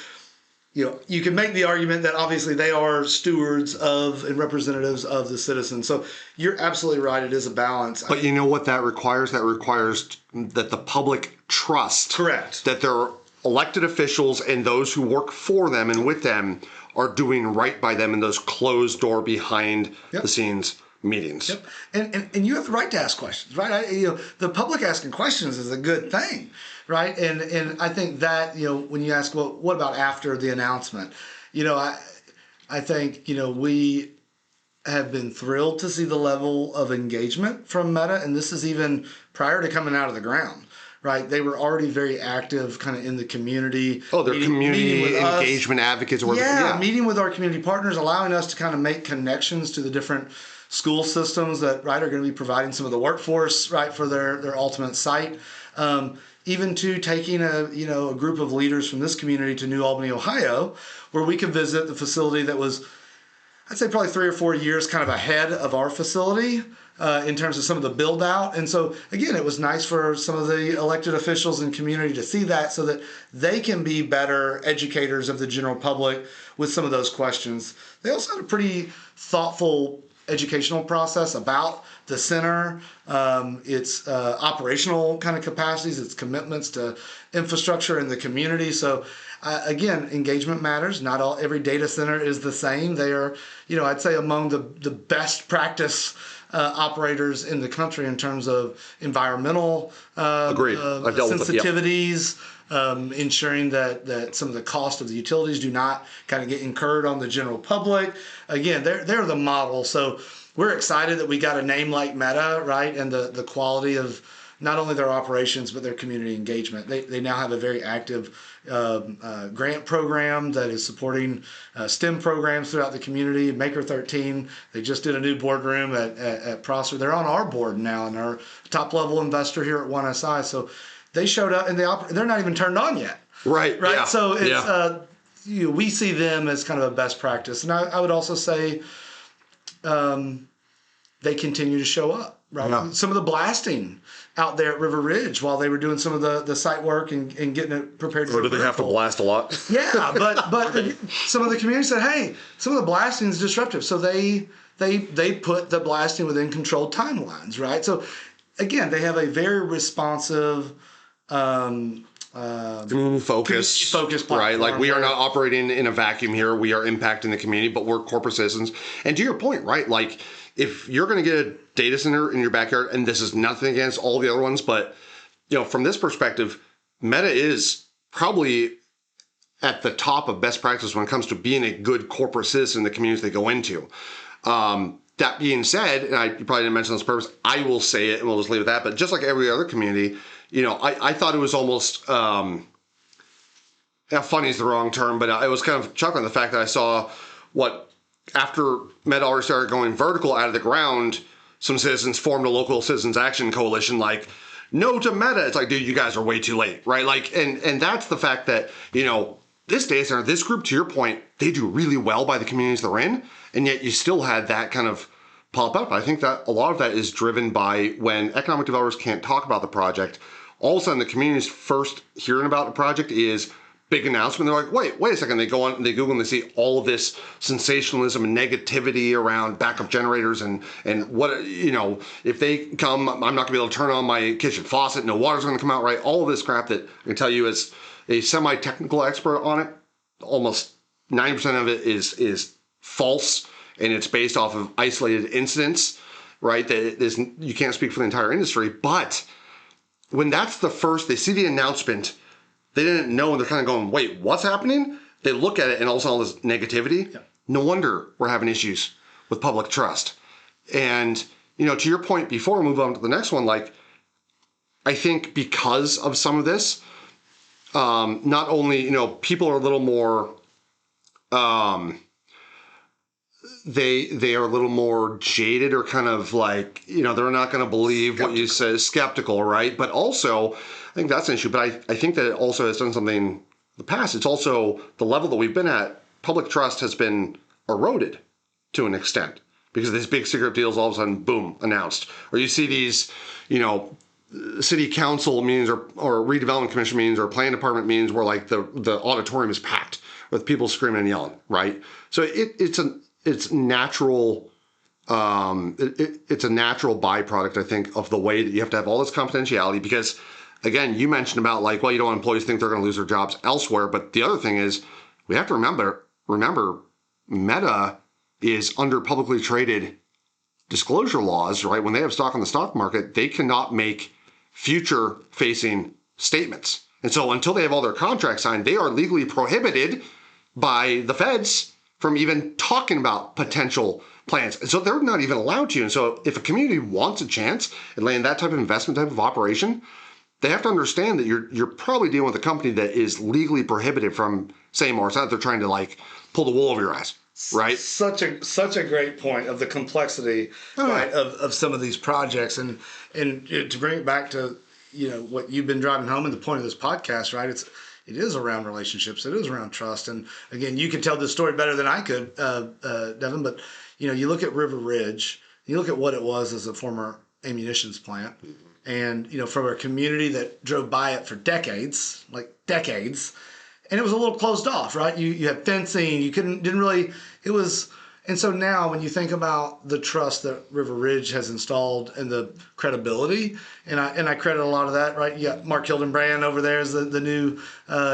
you can make the argument that obviously they are stewards of and representatives of the citizens. So you're absolutely right. It is a balance. But you know what that requires? That requires that the public trust. Correct. That their elected officials and those who work for them and with them are doing right by them in those closed door behind the scenes meetings. Yep. And you have the right to ask questions, right? The public asking questions is a good thing, right? And I think that, when you ask, well, what about after the announcement? I think, we have been thrilled to see the level of engagement from Meta, and this is even prior to coming out of the ground. Right, they were already very active, kind of in the community. Oh, they're community engagement advocates. Meeting with our community partners, allowing us to kind of make connections to the different school systems that are going to be providing some of the workforce, right, for their ultimate site. Even to taking a group of leaders from this community to New Albany, Ohio, where we could visit the facility that was, I'd say, probably 3 or 4 years kind of ahead of our facility. In terms of some of the build out. And so, again, it was nice for some of the elected officials and community to see that so that they can be better educators of the general public with some of those questions. They also had a pretty thoughtful educational process about the center, its operational kind of capacities, its commitments to infrastructure in the community. So, again, engagement matters. Not every data center is the same. They are, I'd say among the best practice operators in the country in terms of environmental sensitivities, ensuring that some of the cost of the utilities do not kind of get incurred on the general public. Again, they're the model. So we're excited that we got a name like Meta, right, and the quality of not only their operations but their community engagement. They now have a very active grant program that is supporting STEM programs throughout the community. Maker 13, they just did a new boardroom at Prosser. They're on our board now and are a top level investor here at 1SI. So they showed up and they're not even turned on yet. Right. Right. Yeah. So it's we see them as kind of a best practice, and I would also say they continue to show up. Right. Yeah. Some of the blasting out there at River Ridge while they were doing some of the site work and getting it prepared. Or do they have to blast a lot? Yeah, but some of the community said, hey, some of the blasting is disruptive, so they put the blasting within controlled timelines. Right. So again, they have a very responsive. Community focused platform, right? Like we are not operating in a vacuum here. We are impacting the community, but we're corporate citizens. And to your point, right? Like if you're going to get a data center in your backyard, and this is nothing against all the other ones, but from this perspective, Meta is probably at the top of best practice when it comes to being a good corporate citizen in the communities they go into. That being said, and you probably didn't mention this on purpose, I will say it and we'll just leave it at that. But just like every other community, I thought it was almost, funny is the wrong term, but I was kind of chuckling at the fact that I saw after Meta already started going vertical out of the ground, some citizens formed a local citizens action coalition like, no to Meta. It's like, dude, you guys are way too late, right? Like, and that's the fact that, this data center, this group, to your point, they do really well by the communities they're in, and yet you still had that kind of pop up. I think that a lot of that is driven by when economic developers can't talk about the project, all of a sudden the community's first hearing about the project is big announcement. They're like, wait a second. They go on, they Google and they see all of this sensationalism and negativity around backup generators and what, if they come, I'm not gonna be able to turn on my kitchen faucet. No water's gonna come out right. All of this crap that I can tell you as a semi-technical expert on it, almost 90% of it is false, and it's based off of isolated incidents, right? That you can't speak for the entire industry, but when that's the first, they see the announcement, they didn't know, and they're kind of going, wait, what's happening? They look at it and all of a sudden all this negativity. Yeah. No wonder we're having issues with public trust. And, to your point before we move on to the next one, like, I think because of some of this, not only, people are a little more, they are a little more jaded or kind of like, they're not going to believe what you say, skeptical, right? But also, I think that's an issue. But I think that it also has done something in the past. It's also the level that we've been at. Public trust has been eroded to an extent because these big secret deals all of a sudden, boom, announced. Or you see these, city council meetings or redevelopment commission meetings or plan department meetings where like the auditorium is packed with people screaming and yelling, right? So it's natural. It's a natural byproduct, I think, of the way that you have to have all this confidentiality because, again, you mentioned about like, well, you don't want employees think they're going to lose their jobs elsewhere. But the other thing is we have to remember Meta is under publicly traded disclosure laws, right? When they have stock on the stock market, they cannot make future facing statements. And so until they have all their contracts signed, they are legally prohibited by the feds from even talking about potential plans. And so they're not even allowed to. And so if a community wants a chance at laying that type of investment type of operation, they have to understand that you're probably dealing with a company that is legally prohibited from saying more. It's not that they're trying to like pull the wool over your eyes, right? Such a great point of the complexity right, of some of these projects. And to bring it back to, what you've been driving home and the point of this podcast, right? It is around relationships. It is around trust. And again, you can tell this story better than I could, Devin, but you look at River Ridge, you look at what it was as a former ammunitions plant. And, from a community that drove by it for decades, and it was a little closed off, right? You had fencing, and so now when you think about the trust that River Ridge has installed and the credibility, and I credit a lot of that, right? You got Mark Hildenbrand over there as the new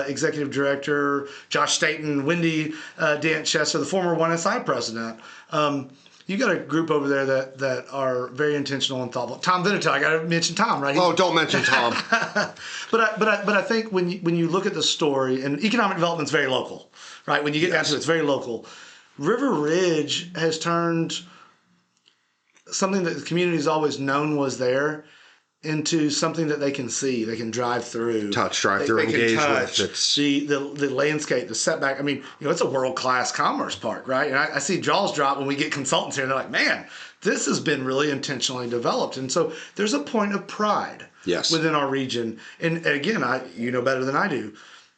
executive director, Josh Staten, Wendy Dant Chester, the former 1SI president. You got a group over there that are very intentional and thoughtful. Tom Veneto, I got to mention Tom, right? Oh, don't mention Tom. but I think when you look at the story, and economic development is very local, right? When you get down to it, it's very local. River Ridge has turned something that the community's always known was there into something that they can see, they can drive through, drive through, engage with. It's the landscape, the setback. I mean, it's a world-class commerce park, right? And I see jaws drop when we get consultants here, and they're like, man, this has been really intentionally developed. And so there's a point of pride within our region. And again, you know better than I do,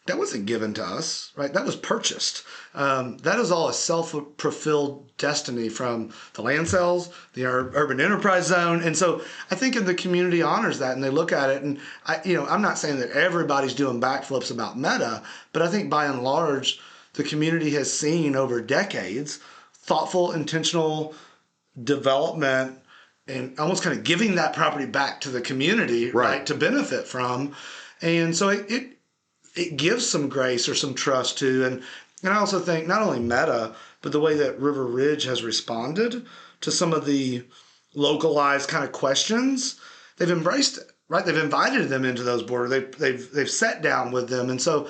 that wasn't given to us, right? That was purchased. That is all a self-fulfilled destiny from the land sales, the urban enterprise zone. And so I think if the community honors that and they look at it, and I'm not saying that everybody's doing backflips about Meta, but I think by and large, the community has seen over decades thoughtful, intentional development and almost kind of giving that property back to the community, right, to benefit from. And so it gives some grace or some trust to, and I also think not only Meta, but the way that River Ridge has responded to some of the localized kind of questions, they've embraced it, right? They've invited them into those borders. They've sat down with them. And so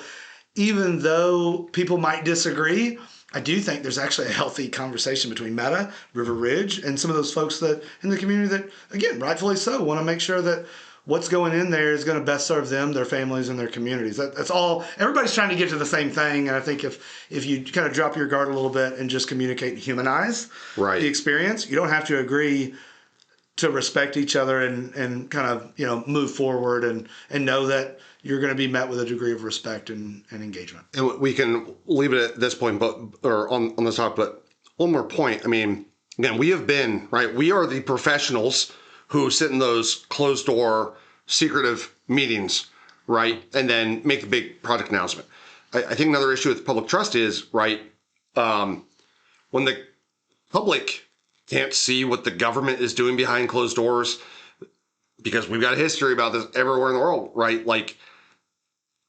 even though people might disagree, I do think there's actually a healthy conversation between Meta, River Ridge, and some of those folks that in the community that, again, rightfully so, want to make sure that what's going in there is going to best serve them, their families, and their communities. That's all. Everybody's trying to get to the same thing. And I think if you kind of drop your guard a little bit and just communicate and humanize the experience, you don't have to agree to respect each other and kind of, move forward and know that you're going to be met with a degree of respect and engagement. And we can leave it at this point, or on this topic, but one more point. I mean, again, we have been, right? We are the professionals who sit in those closed door, secretive meetings, right? And then make the big project announcement. I think another issue with public trust is, right, when the public can't see what the government is doing behind closed doors, because we've got a history about this everywhere in the world, right? Like,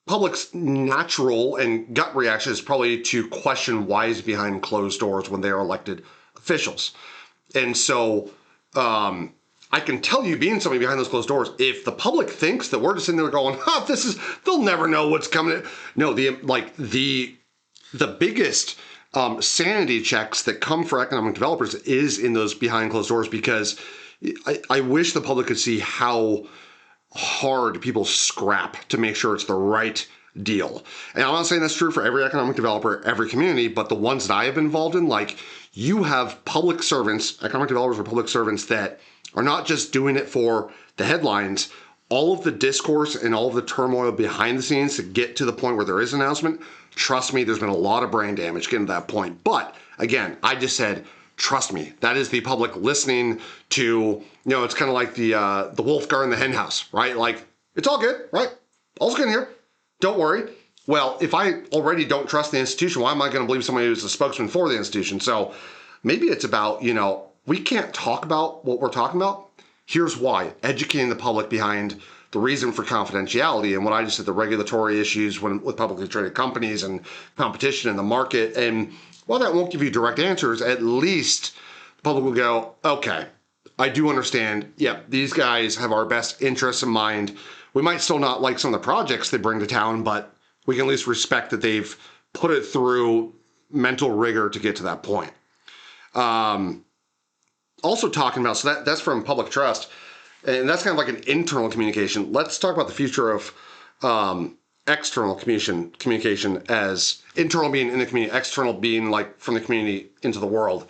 public's natural and gut reaction is probably to question why is behind closed doors when they are elected officials. And so, I can tell you, being somebody behind those closed doors, if the public thinks that we're just sitting there going, they'll never know what's coming. No, the biggest sanity checks that come for economic developers is in those behind closed doors, because I wish the public could see how hard people scrap to make sure it's the right deal. And I'm not saying that's true for every economic developer, every community, but the ones that I have been involved in, like, you have public servants, economic developers are public servants that are not just doing it for the headlines. All of the discourse and all of the turmoil behind the scenes to get to the point where there is an announcement, trust me, there's been a lot of brain damage getting to that point. But again, I just said, trust me, that is the public listening to, it's kind of like the wolf guard in the hen house, right? Like, it's all good, right? All's good here. Don't worry. Well, if I already don't trust the institution, why am I going to believe somebody who's a spokesman for the institution? So maybe it's about, we can't talk about what we're talking about. Here's why. Educating the public behind the reason for confidentiality and what I just said, the regulatory issues with publicly traded companies and competition in the market. And while that won't give you direct answers, at least the public will go, okay, I do understand. Yep, these guys have our best interests in mind. We might still not like some of the projects they bring to town, but we can at least respect that they've put it through mental rigor to get to that point. Also talking about, so that's from public trust, and that's kind of like an internal communication. Let's talk about the future of external communication, as internal being in the community, external being like from the community into the world.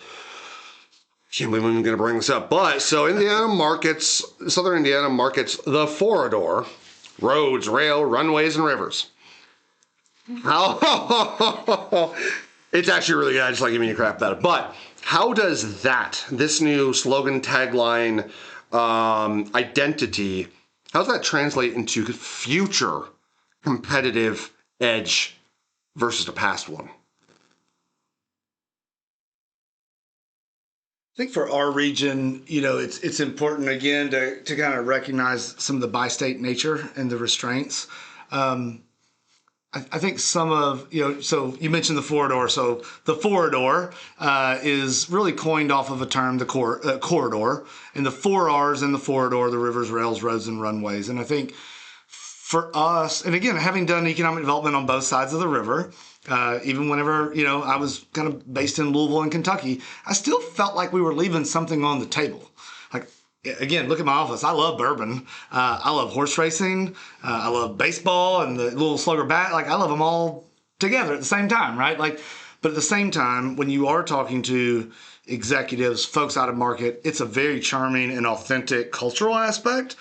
Can't believe I'm even going to bring this up. But so Southern Indiana markets the corridor, roads, rail, runways, and rivers. How? It's actually really good. I just like giving you crap about it. But how does this new slogan, tagline, identity, how does that translate into future competitive edge versus the past one? I think for our region, it's important, again, to kind of recognize some of the bi-state nature and the restraints. I think some of, so you mentioned the corridor. So the corridor is really coined off of a term, the corridor, and the 4 R's in the corridor, the rivers, rails, roads, and runways. And I think for us, and again, having done economic development on both sides of the river, even whenever, I was kind of based in Louisville and Kentucky, I still felt like we were leaving something on the table. Like, again, look at my office. I love bourbon. I love horse racing. I love baseball and the little slugger bat. Like, I love them all together at the same time, right? Like, but at the same time, when you are talking to executives, folks out of market, it's a very charming and authentic cultural aspect.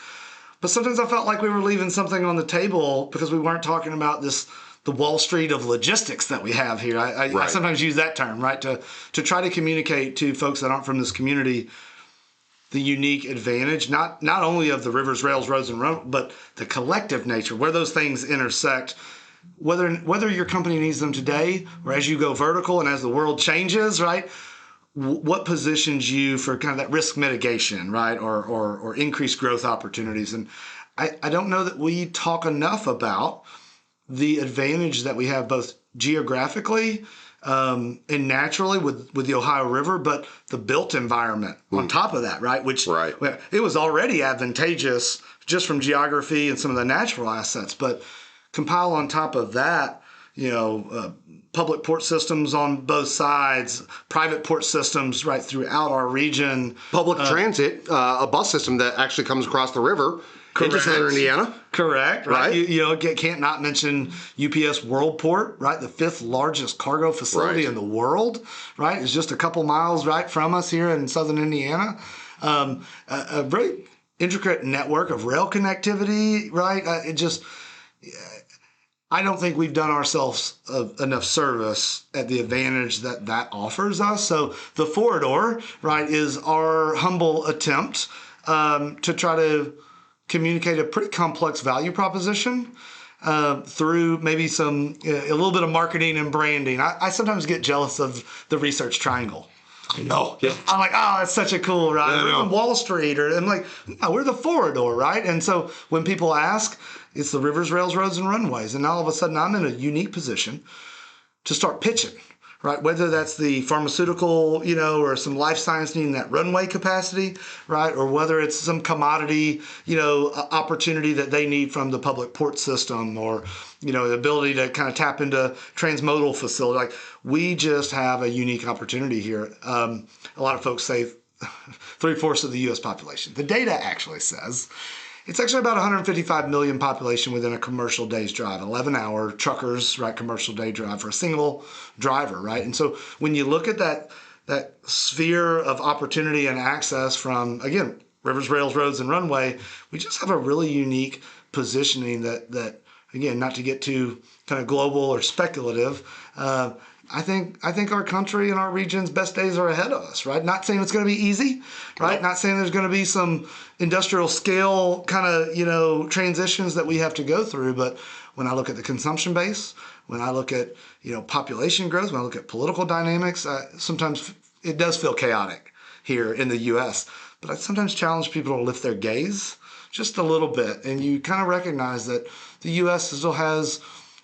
But sometimes I felt like we were leaving something on the table because we weren't talking about the Wall Street of logistics that we have here. I sometimes use that term, right, to try to communicate to folks that aren't from this community the unique advantage, not only of the rivers, rails, roads, and road, but the collective nature, where those things intersect, whether your company needs them today or as you go vertical and as the world changes, right? What positions you for kind of that risk mitigation, right, or increased growth opportunities? And I don't know that we talk enough about the advantage that we have both geographically and naturally with the Ohio River, but the built environment on top of that, right? Which it was already advantageous just from geography and some of the natural assets, but compile on top of that, public port systems on both sides, private port systems right throughout our region. Public transit, a bus system that actually comes across the river into southern Indiana. Correct. Right. You can't not mention UPS Worldport, right? The 5th largest cargo facility in the world, right? It's just a couple miles right from us here in southern Indiana. A very intricate network of rail connectivity, right? I don't think we've done ourselves enough service at the advantage that offers us. So the Forador, right, is our humble attempt to try to communicate a pretty complex value proposition through maybe a little bit of marketing and branding. I sometimes get jealous of the research triangle. Oh, yeah. I'm like, oh, that's such a cool, right? We're on Wall Street, or I'm like, no, we're the Forador, right? And so when people ask, it's the rivers, rails, roads, and runways. And all of a sudden, I'm in a unique position to start pitching, right? Whether that's the pharmaceutical, or some life science needing that runway capacity, right? Or whether it's some commodity, opportunity that they need from the public port system, or, the ability to kind of tap into transmodal facility. Like, we just have a unique opportunity here. A lot of folks say 3/4 of the U.S. population. The data actually says it's actually about 155 million population within a commercial day's drive, 11-hour truckers, right, commercial day drive for a single driver, right? And so when you look at that sphere of opportunity and access from, again, rivers, rails, roads, and runway, we just have a really unique positioning that again, not to get too kind of global or speculative, I think our country and our region's best days are ahead of us, right? Not saying it's going to be easy, right? Not saying there's going to be some industrial scale kind of, transitions that we have to go through. But when I look at the consumption base, when I look at, population growth, when I look at political dynamics, sometimes it does feel chaotic here in the U.S. But I sometimes challenge people to lift their gaze just a little bit. And you kind of recognize that the U.S. still has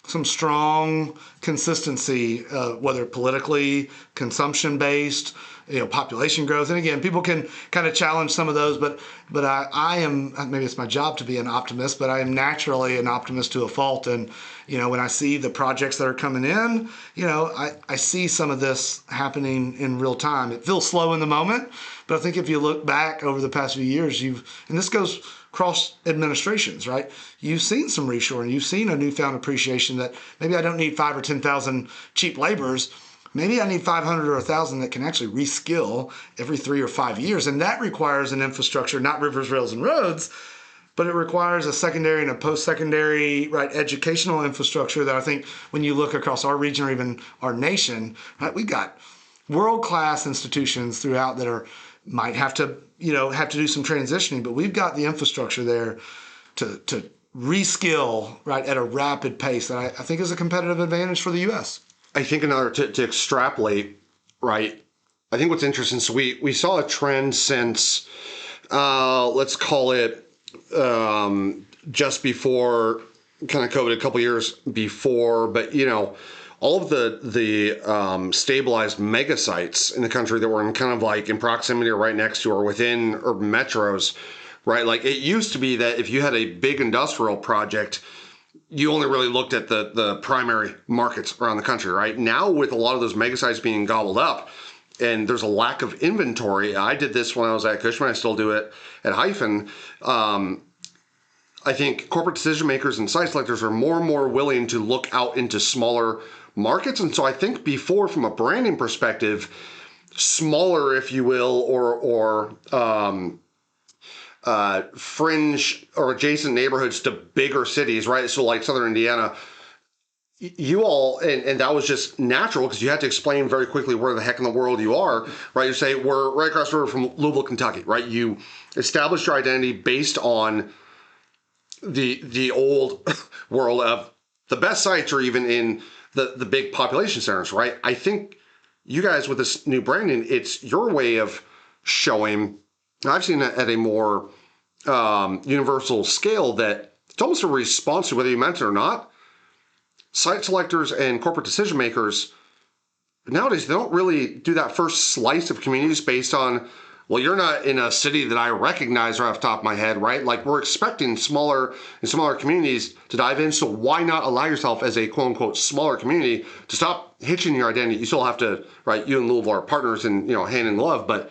some strong consistency, whether politically, consumption-based, population growth. And again, people can kind of challenge some of those, but I am, maybe it's my job to be an optimist, but I am naturally an optimist to a fault. And, when I see the projects that are coming in, I see some of this happening in real time. It feels slow in the moment, but I think if you look back over the past few years, and this goes cross administrations, right? You've seen some reshoring. You've seen a newfound appreciation that maybe I don't need 5,000 or 10,000 cheap laborers. Maybe I need 500 or 1,000 that can actually reskill every 3 or 5 years. And that requires an infrastructure, not rivers, rails, and roads, but it requires a secondary and a post-secondary, right, educational infrastructure that I think when you look across our region or even our nation, right, we've got world-class institutions throughout that might have to do some transitioning, but we've got the infrastructure there to reskill, right, at a rapid pace that I think is a competitive advantage for the U.S. I think to extrapolate, right, I think what's interesting, so we saw a trend since, let's call it just before kind of COVID, a couple years before, but, all of the stabilized mega sites in the country that were in kind of like in proximity or right next to or within urban metros, right? Like, it used to be that if you had a big industrial project, you only really looked at the primary markets around the country, right? Now, with a lot of those mega sites being gobbled up, and there's a lack of inventory. I did this when I was at Cushman. I still do it at Hyphen. I think corporate decision makers and site selectors are more and more willing to look out into smaller markets. And so I think before, from a branding perspective, smaller, if you will, or fringe or adjacent neighborhoods to bigger cities, right? So like Southern Indiana, you all, and that was just natural because you had to explain very quickly where the heck in the world you are, right? You say, we're right across the river from Louisville, Kentucky, right? You established your identity based on the old world of the best sites are even in the big population centers, right? I think you guys with this new branding, it's your way of showing, I've seen it at a more universal scale, that it's almost a response to whether you meant it or not. Site selectors and corporate decision makers, nowadays, they don't really do that first slice of communities based on, well, you're not in a city that I recognize right off the top of my head, right? Like, we're expecting smaller communities to dive in. So why not allow yourself as a quote unquote smaller community to stop hitching your identity? You still have to, right? You and Louisville are partners and, hand in glove, but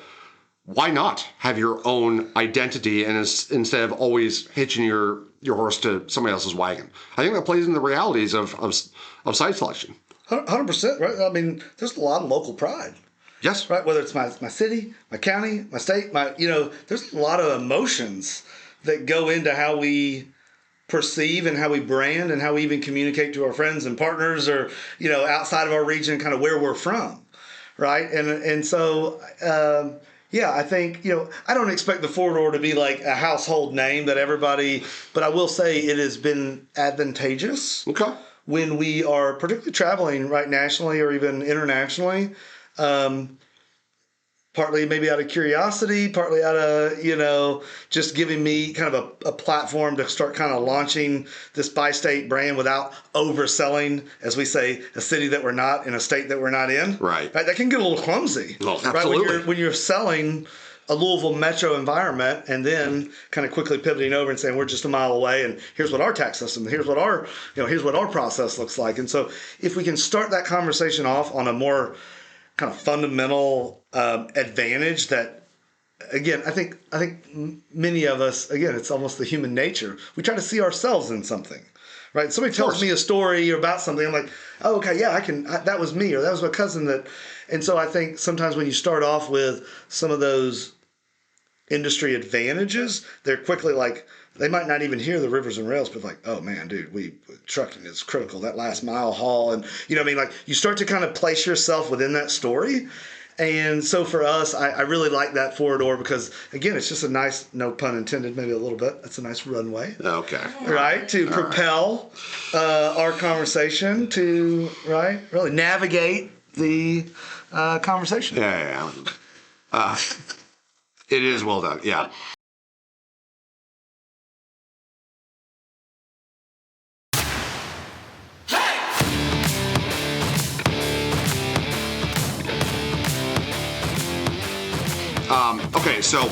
why not have your own identity and instead of always hitching your horse to somebody else's wagon? I think that plays into the realities of site selection. 100%, right? I mean, there's a lot of local pride. Yes. Right. Whether it's my city, my county, my state, there's a lot of emotions that go into how we perceive and how we brand and how we even communicate to our friends and partners or, outside of our region, kind of where we're from. Right. And so, I think, I don't expect the four-door to be like a household name that everybody, but I will say it has been advantageous. Okay. When we are particularly traveling right nationally or even internationally. Partly maybe out of curiosity, partly out of, just giving me kind of a platform to start kind of launching this bi-state brand without overselling, as we say, a city that we're not in a state that we're not in. Right. That can get a little clumsy. Oh, absolutely. Right? When you're selling a Louisville metro environment and then kind of quickly pivoting over and saying, we're just a mile away and here's what our tax system, here's what our process looks like. And so if we can start that conversation off on a more kind of fundamental advantage that, again, I think many of us, again, it's almost the human nature. We try to see ourselves in something, right? Somebody tells me a story about something. I'm like, oh, okay, yeah, that was me, or that was my cousin that. And so I think sometimes when you start off with some of those industry advantages, they're quickly like, they might not even hear the rivers and rails, but like, oh man, dude, trucking is critical. That last mile haul. And like you start to kind of place yourself within that story. And so for us, I really like that four-door because again, it's just a nice, no pun intended, maybe a little bit. It's a nice runway. Okay. Right. To propel our conversation to, right, really navigate the conversation. Yeah. It is well done. Yeah. Okay, so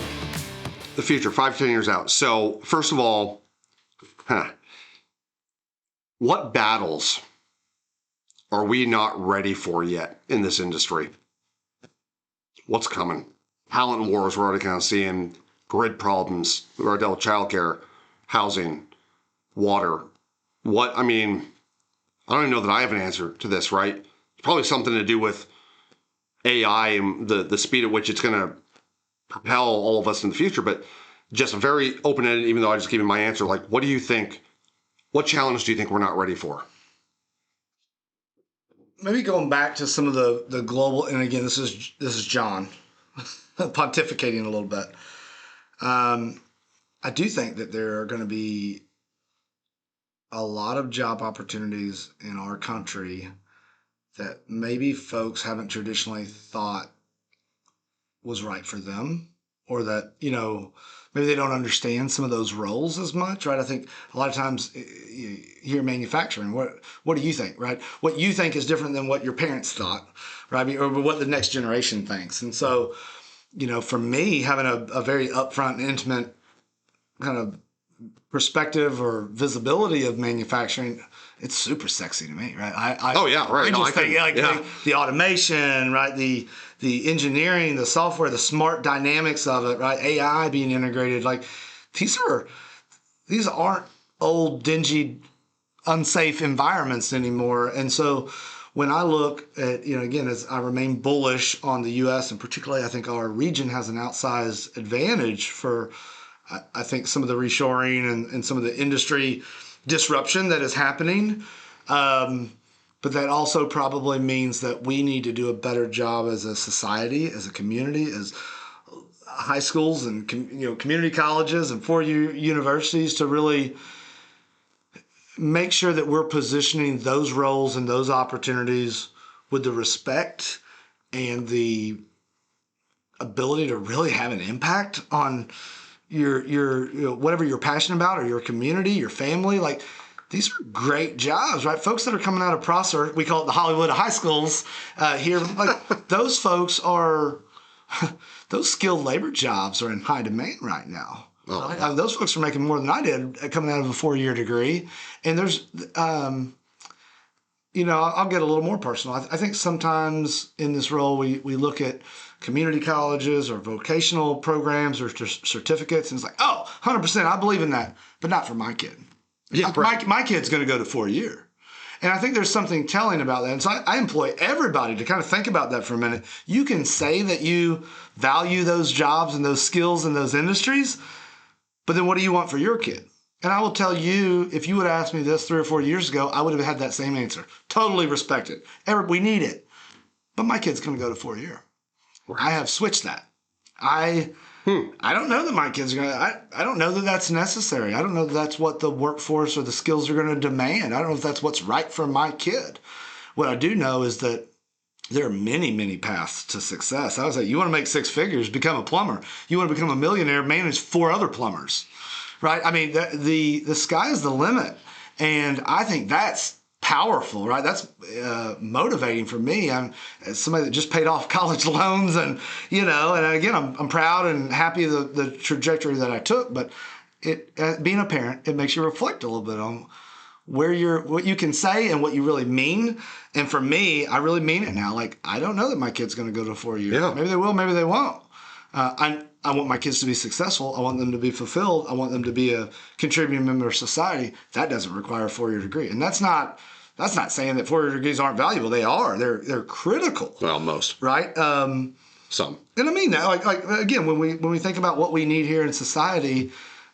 the future, 5 to 10 years out. So first of all, what battles are we not ready for yet in this industry? What's coming? Talent wars, we're already kind of seeing grid problems. We've already dealt with childcare, housing, water. I don't even know that I have an answer to this, right? It's probably something to do with AI and the speed at which it's going to propel all of us in the future, but just very open-ended, even though I just gave you my answer. Like, what challenge do you think we're not ready for? Maybe going back to some of the global, and again, this is John pontificating a little bit. I do think that there are going to be a lot of job opportunities in our country that maybe folks haven't traditionally thought was right for them, or that, maybe they don't understand some of those roles as much, right? I think a lot of times you hear manufacturing. What do you think, right? What you think is different than what your parents thought, right? Or what the next generation thinks. And so, for me, having a very upfront and intimate kind of perspective or visibility of manufacturing, it's super sexy to me, right? Oh yeah, right. I just think the automation, right? The the engineering, the software, the smart dynamics of it, right? AI being integrated, like these aren't old, dingy, unsafe environments anymore. And so when I look at, again, as I remain bullish on the U.S. and particularly I think our region has an outsized advantage for, I think, some of the reshoring and some of the industry disruption that is happening. But that also probably means that we need to do a better job as a society, as a community, as high schools and community colleges and four-year universities to really make sure that we're positioning those roles and those opportunities with the respect and the ability to really have an impact on your whatever you're passionate about or your community, your family. Like, these are great jobs, right? Folks that are coming out of Prosser, we call it the Hollywood of high schools here. Like, those folks are, those skilled labor jobs are in high demand right now. Oh, right? Yeah. Those folks are making more than I did coming out of a 4-year degree. And there's, I'll get a little more personal. I think sometimes in this role, we look at community colleges or vocational programs or certificates, and it's like, oh, 100%, I believe in that, but not for my kid. Yeah, my kid's going to go to 4-year. And I think there's something telling about that. And so I employ everybody to kind of think about that for a minute. You can say that you value those jobs and those skills and those industries, but then what do you want for your kid? And I will tell you, if you would have asked me this 3 or 4 years ago, I would have had that same answer. Totally respect it. We need it. But my kid's going to go to 4-year. Right. I have switched that. I don't know that my kids are going to, I don't know that that's necessary. I don't know that that's what the workforce or the skills are going to demand. I don't know if that's what's right for my kid. What I do know is that there are many, many paths to success. I was like, you want to make 6 figures, become a plumber. You want to become a millionaire, manage 4 other plumbers, right? I mean, the sky is the limit. And I think that's powerful, right? That's motivating for me. I'm as somebody that just paid off college loans and again, I'm proud and happy of the trajectory that I took, but being a parent, it makes you reflect a little bit on what you can say and what you really mean. And for me, I really mean it now. Like, I don't know that my kid's going to go to 4 years. Yeah. Maybe they will, maybe they won't. I want my kids to be successful. I want them to be fulfilled. I want them to be a contributing member of society. That doesn't require a 4-year degree. And that's not saying that 4-year degrees aren't valuable. They are. They're critical. Well, most. Right? Some. And I mean that. Like again, when we think about what we need here in society,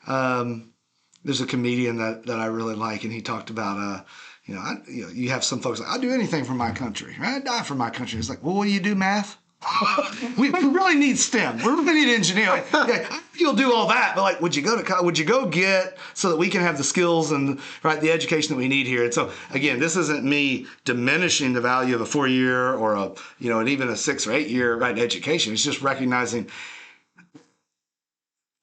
there's a comedian that I really like, and he talked about you have some folks like, I'll do anything for my country. Right? I'd die for my country. It's like, well, what do you do, math? we really need STEM. We really need engineering. Yeah, you'll do all that, but like, would you go to college? Would you go get so that we can have the skills and the education that we need here? And so again, this isn't me diminishing the value of a 4-year or and even a 6 or 8 year education. It's just recognizing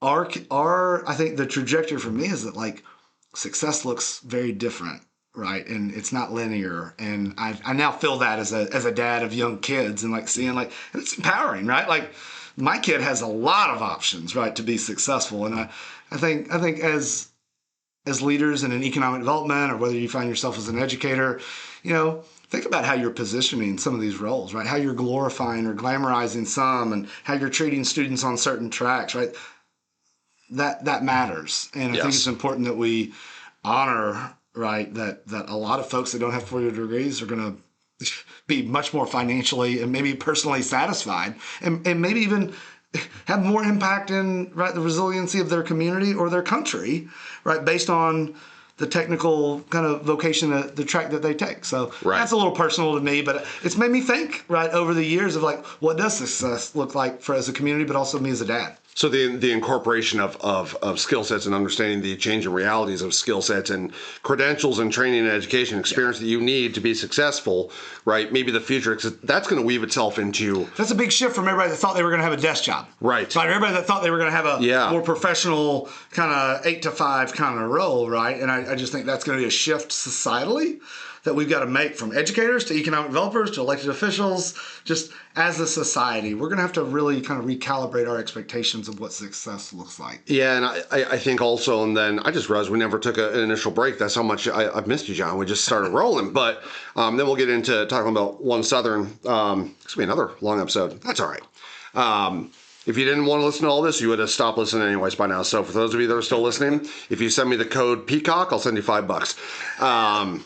I think the trajectory for me is that like success looks very different. Right. And it's not linear. And I now feel that as a dad of young kids and like seeing and it's empowering, right? Like my kid has a lot of options, right, to be successful. And I think as leaders in an economic development or whether you find yourself as an educator, think about how you're positioning some of these roles, right? How you're glorifying or glamorizing some and how you're treating students on certain tracks, right? That matters. And I think it's important that we honor that a lot of folks that don't have 4-year degrees are going to be much more financially and maybe personally satisfied and maybe even have more impact in the resiliency of their community or their country, right, based on the technical kind of vocation, the track that they take. So that's a little personal to me, but it's made me think over the years of what does success look like as a community, but also me as a dad. So the incorporation of skill sets and understanding the changing realities of skill sets and credentials and training and education experience that you need to be successful, right? Maybe the future, because that's going to weave itself into... That's a big shift from everybody that thought they were going to have a desk job. Right. Everybody that thought they were going to have a more professional kind of 8 to 5 kind of role, right? And I just think that's going to be a shift societally that we've got to make, from educators to economic developers to elected officials, just as a society. We're going to have to really kind of recalibrate our expectations of what success looks like. Yeah, and I think also, and then I just realized we never took an initial break. That's how much I've missed you, John. We just started rolling. But then we'll get into talking about One Southern. This will be another long episode. That's all right. If you didn't want to listen to all this, you would have stopped listening anyways by now. So for those of you that are still listening, if you send me the code PEACOCK, I'll send you $5.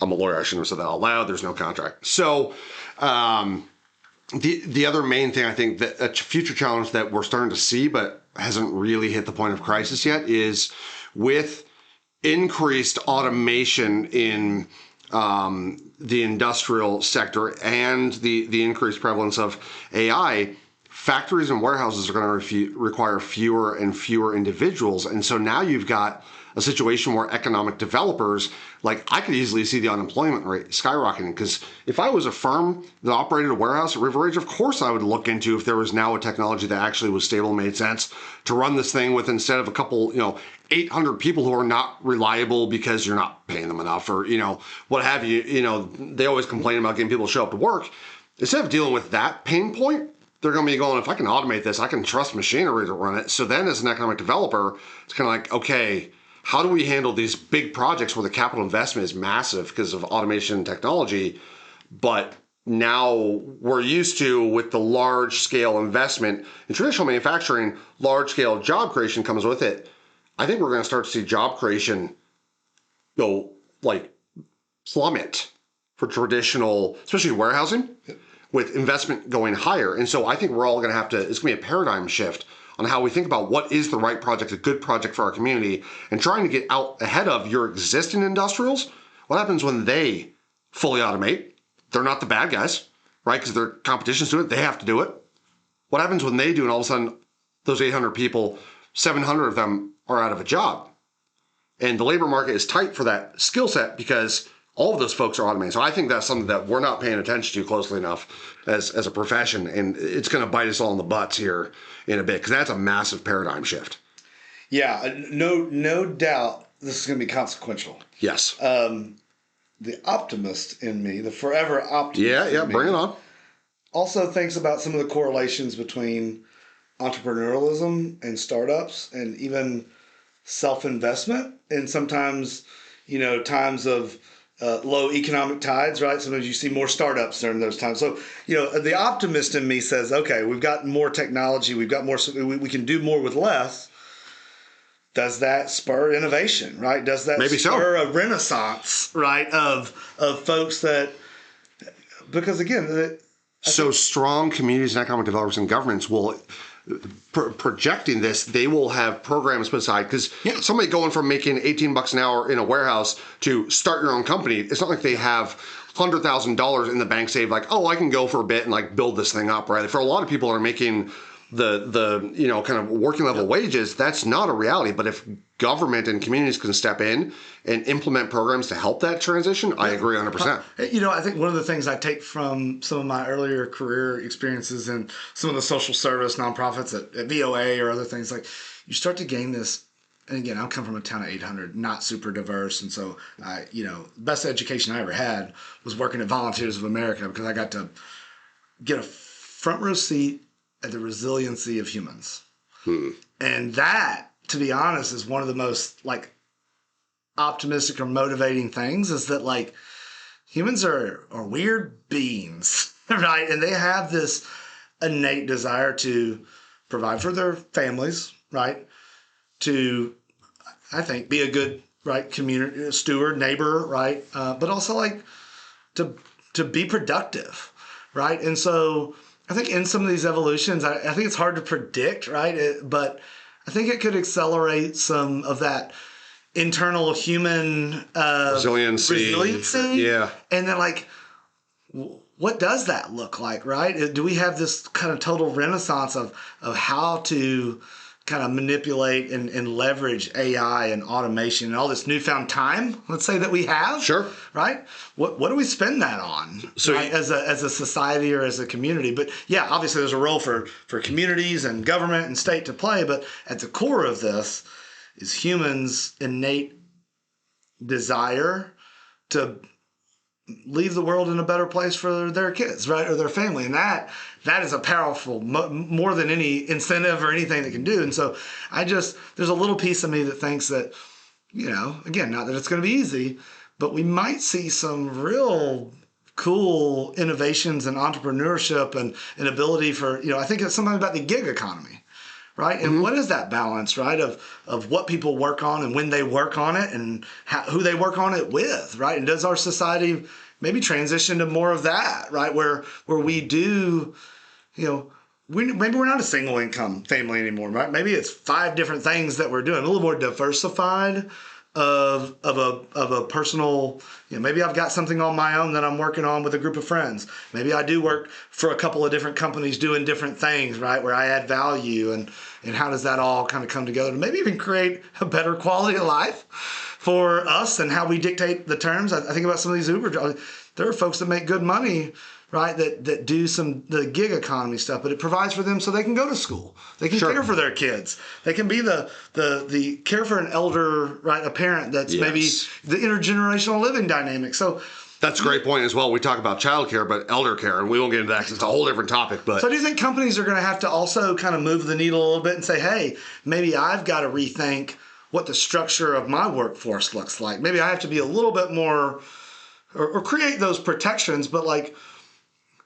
I'm a lawyer. I shouldn't have said that out loud. There's no contract. So the other main thing I think that a future challenge that we're starting to see but hasn't really hit the point of crisis yet is with increased automation in the industrial sector and the increased prevalence of AI, factories and warehouses are going to require fewer and fewer individuals. And so now you've got a situation where economic developers, like I could easily see the unemployment rate skyrocketing, because if I was a firm that operated a warehouse at River Ridge, of course I would look into if there was now a technology that actually was stable and made sense to run this thing with, instead of a couple, 800 people who are not reliable because you're not paying them enough, or, what have you. They always complain about getting people to show up to work. Instead of dealing with that pain point, they're going to be going, if I can automate this, I can trust machinery to run it. So then as an economic developer, it's kind of like, okay, how do we handle these big projects where the capital investment is massive because of automation and technology, but now we're used to, with the large scale investment in traditional manufacturing, large scale job creation comes with it. I think we're going to start to see job creation go plummet for traditional, especially warehousing, with investment going higher. And so I think we're all going to have to, it's going to be a paradigm shift on how we think about what is the right project, a good project for our community, and trying to get out ahead of your existing industrials. What happens when they fully automate? They're not the bad guys, right? Because their competition's doing it. They have to do it. What happens when they do, and all of a sudden those 800 people, 700 of them are out of a job? And the labor market is tight for that skill set because all of those folks are automating. So I think that's something that we're not paying attention to closely enough as a profession. And it's going to bite us all in the butts here in a bit, because that's a massive paradigm shift. Yeah, no doubt this is going to be consequential. Yes. The optimist in me, the forever optimist. Yeah, bring it on. Also thinks about some of the correlations between entrepreneurialism and startups, and even self-investment. And sometimes, times of low economic tides, right? Sometimes you see more startups during those times. So, the optimist in me says, okay, we've got more technology, we've got more, we can do more with less. Does that spur innovation, right? Does that Maybe spur a renaissance, right, of folks that, because again, so strong communities and economic developers and governments will, projecting this, they will have programs put aside, because somebody going from making $18 an hour in a warehouse to start your own company, it's not like they have $100,000 in the bank saved, like, oh, I can go for a bit and build this thing up, right? For a lot of people that are making the kind of working level wages, that's not a reality. But if government and communities can step in and implement programs to help that transition, I agree 100%. I think one of the things I take from some of my earlier career experiences in some of the social service nonprofits at VOA or other things, like, you start to gain this. And again, I come from a town of 800, not super diverse. And so, best education I ever had was working at Volunteers of America, because I got to get a front row seat at the resiliency of humans. And that, to be honest, is one of the most optimistic or motivating things, is that humans are weird beings, right? And they have this innate desire to provide for their families, right? To, I think, be a good, right, community steward, neighbor, right? But also to be productive, right? And so I think in some of these evolutions, I think it's hard to predict, right? But I think it could accelerate some of that internal human resiliency. Yeah. And then what does that look like, right? Do we have this kind of total renaissance of how to kind of manipulate and leverage AI and automation and all this newfound time, let's say, that we have? Sure. Right? What do we spend that on, so right? As a society or as a community? But yeah, obviously there's a role for communities and government and state to play, but at the core of this is humans' innate desire to leave the world in a better place for their kids, right, or their family. And that is a powerful, more than any incentive or anything they can do. And so there's a little piece of me that thinks that, again, not that it's going to be easy, but we might see some real cool innovations and entrepreneurship and an ability for, I think it's something about the gig economy. Right. And what is that balance, right, of what people work on and when they work on it and who they work on it with. Right. And does our society maybe transition to more of that, right, where we do, maybe we're not a single income family anymore. Right. Maybe it's 5 different things that we're doing, a little more diversified of a personal, maybe I've got something on my own that I'm working on with a group of friends. Maybe I do work for a couple of different companies doing different things, right, where I add value, and how does that all kind of come together to maybe even create a better quality of life for us and how we dictate the terms. I think about some of these Uber jobs. There are folks that make good money, right, that do the gig economy stuff, but it provides for them so they can go to school. They can care for their kids. They can be the care for an elder, right, a parent that's maybe the intergenerational living dynamic. So that's a great point as well. We talk about childcare, but elder care, and we won't get into that because it's a whole different topic. But so do you think companies are going to have to also kind of move the needle a little bit and say, hey, maybe I've got to rethink what the structure of my workforce looks like. Maybe I have to be a little bit more, or create those protections, but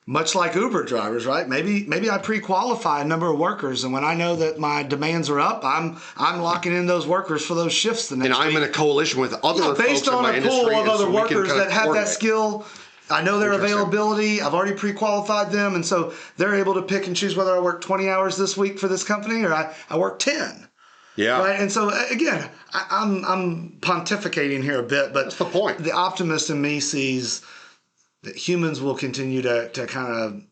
much like Uber drivers, right? Maybe I pre-qualify a number of workers, and when I know that my demands are up, I'm locking in those workers for those shifts the next week. And I'm in a coalition with other folks based on a pool of other workers that have that skill. I know their availability. I've already pre-qualified them, and so they're able to pick and choose whether I work 20 hours this week for this company or I work 10. Yeah. Right. And so again, I'm pontificating here a bit, but that's the point. The optimist in me sees that humans will continue to kind of,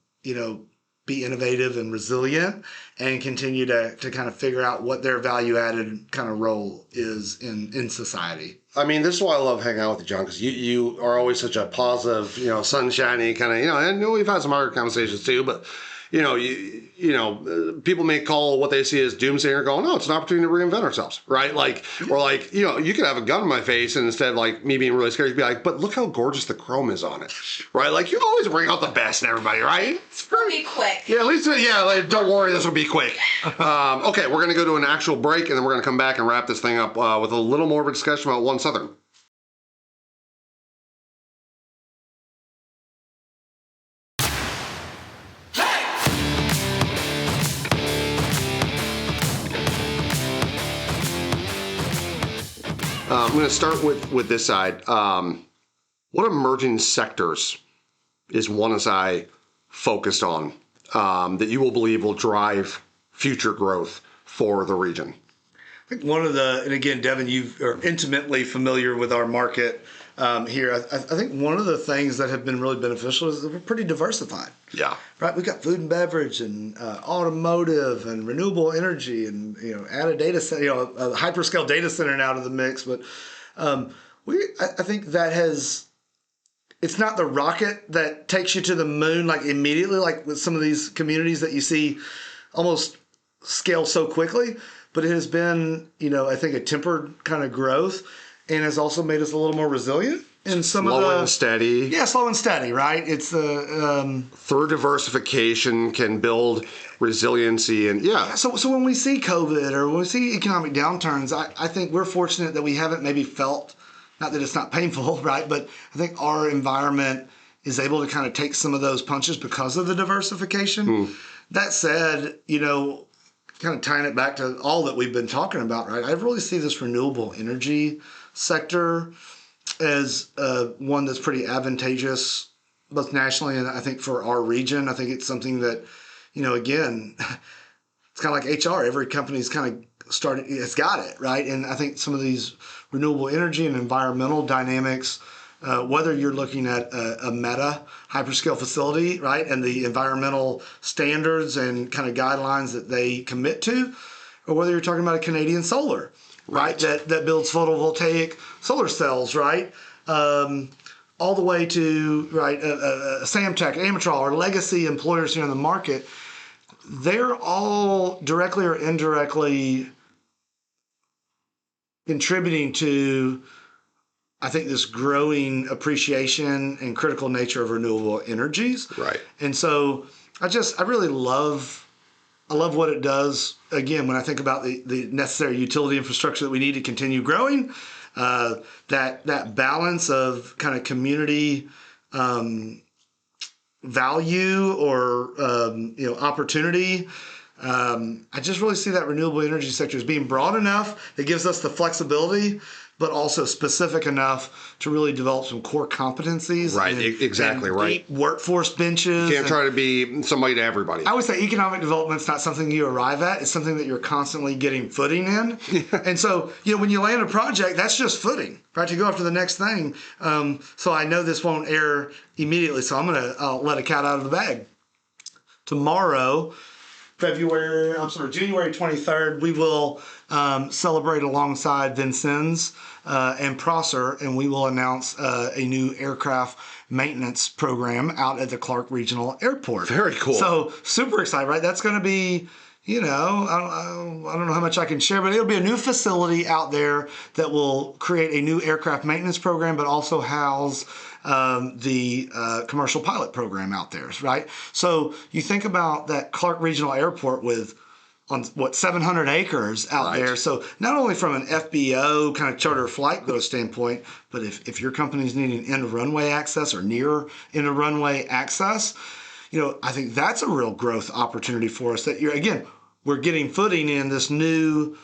be innovative and resilient and continue to kind of figure out what their value added kind of role is in society. I mean, this is why I love hanging out with you, John, because you are always such a positive, sunshiny kind of, and we've had some hard conversations too, but people may call what they see as doomsayer going, no, it's an opportunity to reinvent ourselves, right? You could have a gun in my face and instead of me being really scared, you'd be like, but look how gorgeous the chrome is on it, right? You always bring out the best in everybody, right? It'll be quick. Yeah, at least, don't worry, this will be quick. Okay, we're going to go to an actual break and then we're going to come back and wrap this thing up with a little more of a discussion about One Southern. I'm going to start with this side. What emerging sectors is One SI focused on that you will believe will drive future growth for the region? I think and again, Devin, you are intimately familiar with our market here. I think one of the things that have been really beneficial is that we're pretty diversified. Yeah. Right. We've got food and beverage and automotive and renewable energy and add a data center, a hyperscale data center now to the mix. But I think that it's not the rocket that takes you to the moon immediately, like with some of these communities that you see almost scale so quickly. But it has been, I think a tempered kind of growth, and has also made us a little more resilient. And slow and steady. Yeah, slow and steady, right? It's through diversification can build resiliency and So when we see COVID or when we see economic downturns, I think we're fortunate that we haven't maybe felt, not that it's not painful, right? But I think our environment is able to kind of take some of those punches because of the diversification. That said, kind of tying it back to all that we've been talking about, right? I really see this renewable energy sector as one that's pretty advantageous, both nationally and I think for our region. I think it's something that, again, it's kind of like HR. Every company's kind of it's got it, right? And I think some of these renewable energy and environmental dynamics, whether you're looking at a Meta hyperscale facility, right, and the environmental standards and kind of guidelines that they commit to, or whether you're talking about a Canadian Solar, right, that builds photovoltaic solar cells, right, all the way to, right, Samtech, Amatrol, or legacy employers here in the market, they're all directly or indirectly contributing to, I think this growing appreciation and critical nature of renewable energies. Right. And so I really love what it does. Again, when I think about the necessary utility infrastructure that we need to continue growing, that balance of kind of community value or opportunity. I just really see that renewable energy sector as being broad enough that gives us the flexibility, but also specific enough to really develop some core competencies. Right, exactly right. Deep workforce benches. You can't try to be somebody to everybody. I would say economic development's not something you arrive at. It's something that you're constantly getting footing in. And so, when you land a project, that's just footing, right? To go after the next thing. So I know this won't air immediately, so I'm going to let a cat out of the bag. Tomorrow, January 23rd, we will celebrate alongside Vincennes and Prosser, and we will announce a new aircraft maintenance program out at the Clark Regional Airport. Very cool. So super excited, right? That's going to be, I don't know how much I can share, but it'll be a new facility out there that will create a new aircraft maintenance program, but also house the commercial pilot program out there, right? So you think about that Clark Regional Airport on 700 acres out Right. there. So not only from an FBO kind of charter flight growth standpoint, but if your company's needing end of runway access or near end of runway access, I think that's a real growth opportunity for us. That we're getting footing in this new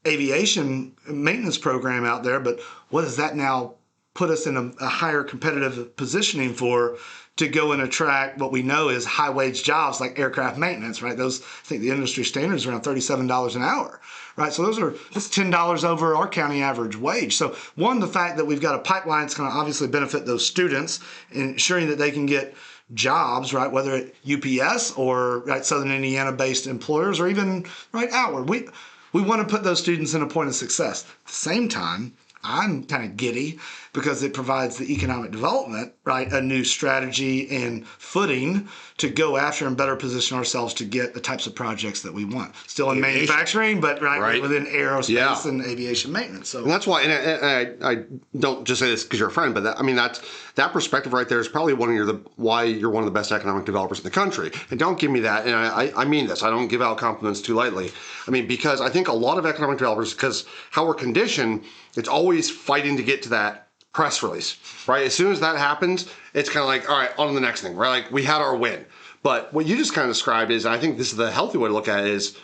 aviation maintenance program out there, but what does that now put us in a higher competitive positioning to go and attract what we know is high wage jobs like aircraft maintenance, right? Those, I think the industry standard is around $37 an hour, right? So that's $10 over our county average wage. So the fact that we've got a pipeline that's going to obviously benefit those students, ensuring that they can get jobs, right? Whether at UPS or right, Southern Indiana based employers, or even right outward. We want to put those students in a point of success. At the same time, I'm kind of giddy because it provides the economic development, right? A new strategy and footing to go after and better position ourselves to get the types of projects that we want. Still in manufacturing, but right within aerospace and aviation maintenance. So and that's why, and I don't just say this because you're a friend, but that perspective right there is probably why you're one of the best economic developers in the country. And don't give me that, and I mean this. I don't give out compliments too lightly. I mean, because I think a lot of economic developers, because how we're conditioned, it's always fighting to get to that press release, right? As soon as that happens, it's kind of like, all right, on to the next thing, right? Like we had our win. But what you just kind of described is, I think this is the healthy way to look at it, is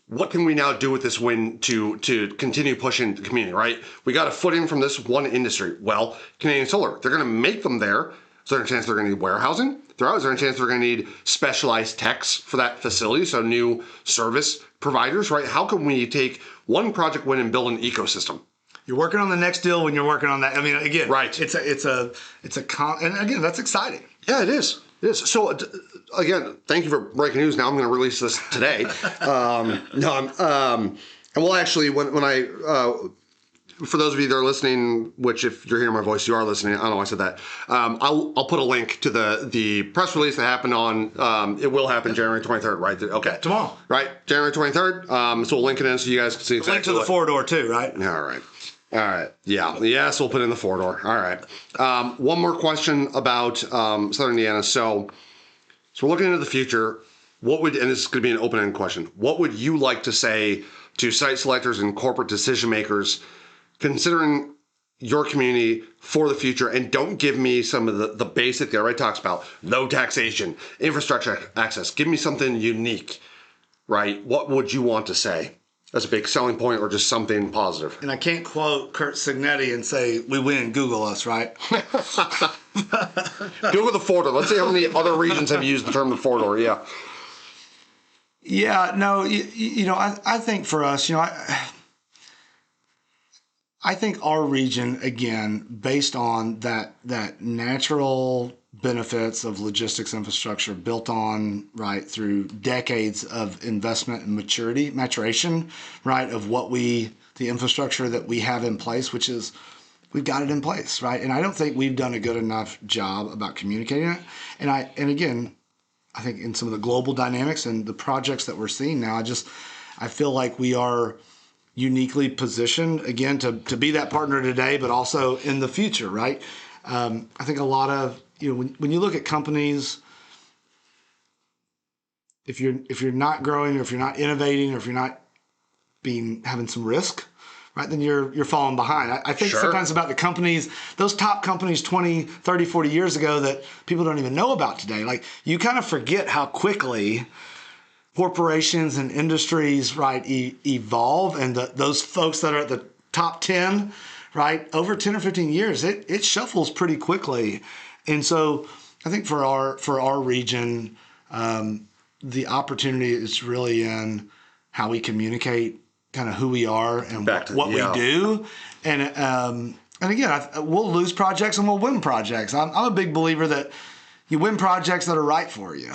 what can we now do with this win to continue pushing the community, right? We got a foot in from this one industry. Well, Canadian Solar, they're going to make them there. So there's a chance they're going to need warehousing. There's a chance they're going to need specialized techs for that facility. So new service providers, right? How can we take one project win and build an ecosystem? You're working on the next deal when you're working on that. I mean, again, right. And again, that's exciting. Yeah, it is. It is. So again, thank you for breaking news. Now I'm going to release this today. And we'll actually, when I, for those of you that are listening, which if you're hearing my voice, you are listening. I don't know why I said that. I'll put a link to the press release that happened on. It will happen January 23rd, right? Okay. Tomorrow. Right. January 23rd. So we'll link it in so you guys can see exactly. Link to the 4-door too, right? All right. All right. Yeah. Yes, we'll put in the 4-door. All right. One more question about Southern Indiana. So we're looking into the future. And this is going to be an open-ended question. What would you like to say to site selectors and corporate decision makers considering your community for the future? And don't give me some of the basic that everybody talks about, no taxation, infrastructure access. Give me something unique, right? What would you want to say as a big selling point, or just something positive? And I can't quote Kurt Signetti and say, we win, Google us, right? Google the 4-door. Let's see how many other regions have used the term the 4-door. Yeah. Yeah, no, I think for us, I think our region, again, based on that natural benefits of logistics infrastructure built on, right, through decades of investment and maturation, right, of the infrastructure that we have in place, which is we've got it in place, right? And I don't think we've done a good enough job about communicating it. And again, I think in some of the global dynamics and the projects that we're seeing now, I feel like we are uniquely positioned, again, to be that partner today, but also in the future, right? I think a lot of, when you look at companies, if you're not growing, or if you're not innovating, or if you're not having some risk, right, then you're falling behind. I think sometimes about the companies, those top companies 20, 30, 40 years ago that people don't even know about today. Like, you kind of forget how quickly corporations and industries, right, evolve, and those folks that are at the top 10, right, over 10 or 15 years, it shuffles pretty quickly. And so I think for our region, the opportunity is really in how we communicate kind of who we are and what we do. And again, we'll lose projects and we'll win projects. I'm a big believer that you win projects that are right for you,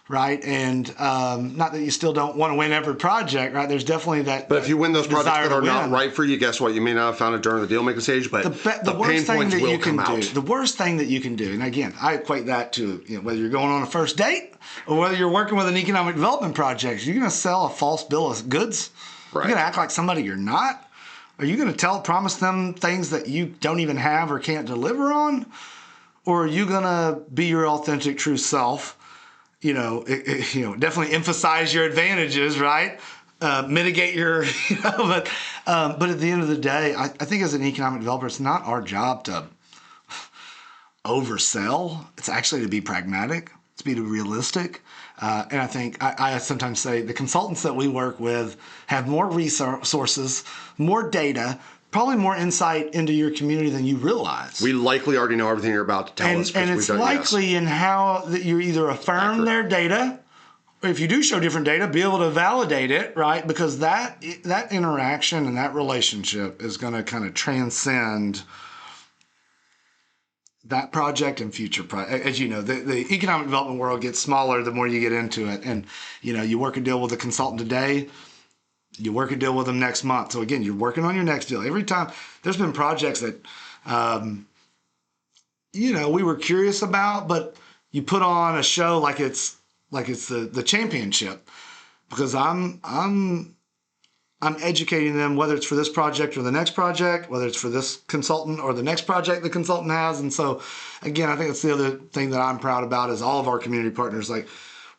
right? And not that you still don't want to win every project, right? There's definitely that. But if you win those projects that are not right for you, guess what? You may not have found it during the deal making stage, but the pain points will come out. The worst thing that you can do, and again, I equate that to whether you're going on a first date or whether you're working with an economic development project, you're going to sell a false bill of goods. Right. You're going to act like somebody you're not. Are you going to promise them things that you don't even have or can't deliver on? Or are you going to be your authentic, true self? Definitely emphasize your advantages, right? Mitigate your, but at the end of the day, I think as an economic developer, it's not our job to oversell. It's actually to be pragmatic, to be realistic. And I think I sometimes say the consultants that we work with have more resources, more data, probably more insight into your community than you realize. We likely already know everything you're about to tell us. And it's likely in how that you either affirm their data, or if you do show different data, be able to validate it, right? Because that interaction and that relationship is going to kind of transcend that project and future project. As you know, the economic development world gets smaller the more you get into it. And, you work a deal with a consultant today, you work a deal with them next month. So again, you're working on your next deal. Every time there's been projects that, we were curious about, but you put on a show like it's the championship, because I'm educating them, whether it's for this project or the next project, whether it's for this consultant or the next project the consultant has. And so, again, I think that's the other thing that I'm proud about is all of our community partners. Like,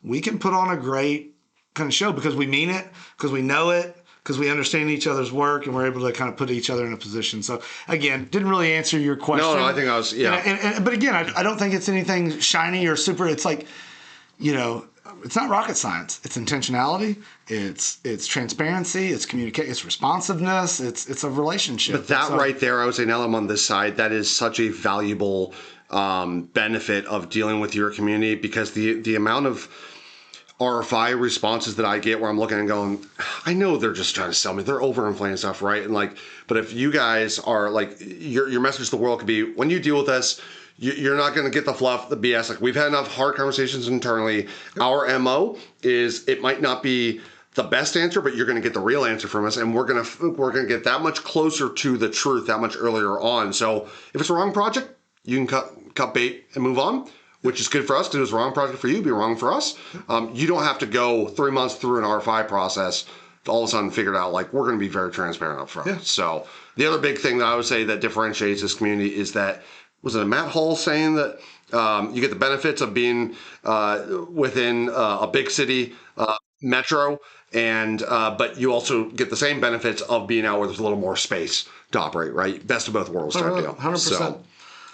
we can put on a great kind of show because we mean it, because we know it, because we understand each other's work, and we're able to kind of put each other in a position. So, again, didn't really answer your question. No, I think I was, yeah. But again, I don't think it's anything shiny or super. It's like, it's not rocket science. It's intentionality. It's transparency. It's communication. It's responsiveness. It's a relationship. But that right there, I would say, now I'm on this side, that is such a valuable benefit of dealing with your community, because the amount of RFI responses that I get where I'm looking and going, I know they're just trying to sell me. They're overinflating stuff, right? And but if you guys are your message to the world could be, when you deal with us, you're not going to get the fluff, the BS. Like, we've had enough hard conversations internally. Our MO is, it might not be the best answer, but you're going to get the real answer from us, and we're going to get that much closer to the truth that much earlier on. So if it's a wrong project, you can cut bait and move on, which is good for us, because it was a wrong project for you, be wrong for us. You don't have to go 3 months through an RFI process to all of a sudden figure it out. Like, we're going to be very transparent up front. Yeah. So the other big thing that I would say that differentiates this community is that, was it Matt Hall saying that you get the benefits of being within a big city metro, and but you also get the same benefits of being out where there's a little more space to operate, right? Best of both worlds type deal. 100%. So,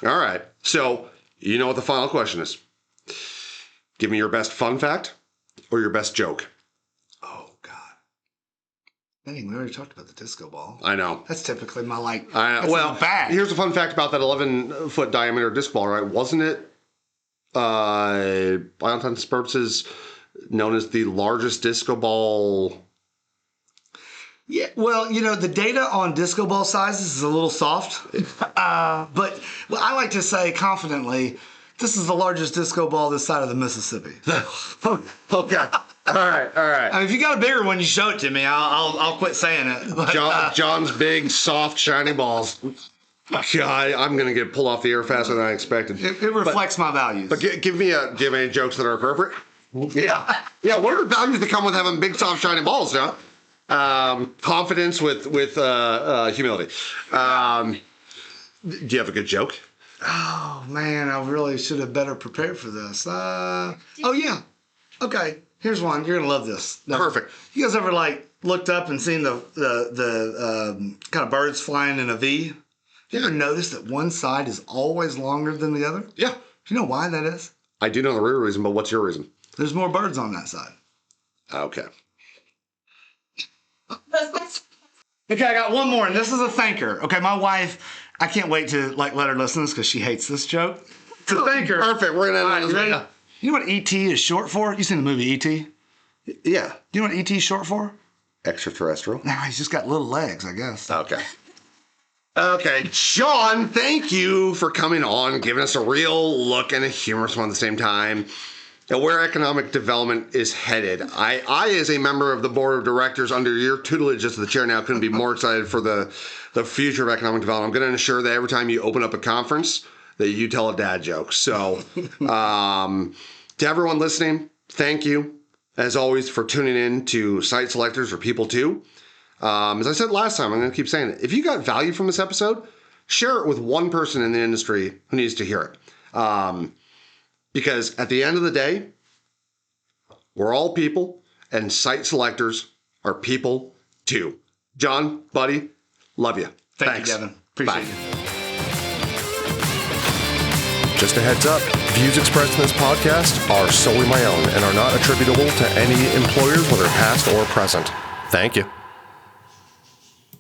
all right. So, you know what the final question is. Give me your best fun fact or your best joke. Dang, we already talked about the disco ball. I know. That's typically my well, here's a fun fact about that 11-foot diameter disc ball, right? Wasn't it, by all intents and purposes, known as the largest disco ball? Yeah, well, the data on disco ball sizes is a little soft. But I like to say confidently, this is the largest disco ball this side of the Mississippi. Okay. All right. I mean, if you got a bigger one, you show it to me. I'll quit saying it. But, John's big, soft, shiny balls. God, I'm gonna get pulled off the air faster than I expected. It reflects my values. But do you have any jokes that are appropriate? Yeah. What are the values that come with having big, soft, shiny balls, John? Confidence with humility. Do you have a good joke? Oh man, I really should have better prepared for this. Oh yeah. Okay, here's one. You're gonna love this. No. Perfect. You guys ever looked up and seen the kind of birds flying in a V? You ever notice that one side is always longer than the other? Yeah. Do you know why that is? I do know the real reason, but what's your reason? There's more birds on that side. Okay. Okay, I got one more, and this is a thanker. Okay, my wife, I can't wait to let her listen to this because she hates this joke. It's a thanker. Perfect. We're gonna. All right, you ready? You know what ET is short for? You seen the movie ET? Yeah. You know what ET is short for? Extraterrestrial. Nah, he's just got little legs, I guess. Okay. Okay, John, thank you for coming on, giving us a real look and a humorous one at the same time at where economic development is headed. I, as a member of the board of directors under your tutelage as the chair now, couldn't be more excited for the future of economic development. I'm going to ensure that every time you open up a conference that you tell a dad joke. So to everyone listening, thank you, as always, for tuning in to Site Selectors or People 2. As I said last time, I'm going to keep saying it. If you got value from this episode, share it with one person in the industry who needs to hear it. Because at the end of the day, we're all people, and site selectors are people too. John, buddy, love you. Thanks. You, Devin. Appreciate you. Just a heads up, views expressed in this podcast are solely my own and are not attributable to any employers, whether past or present. Thank you.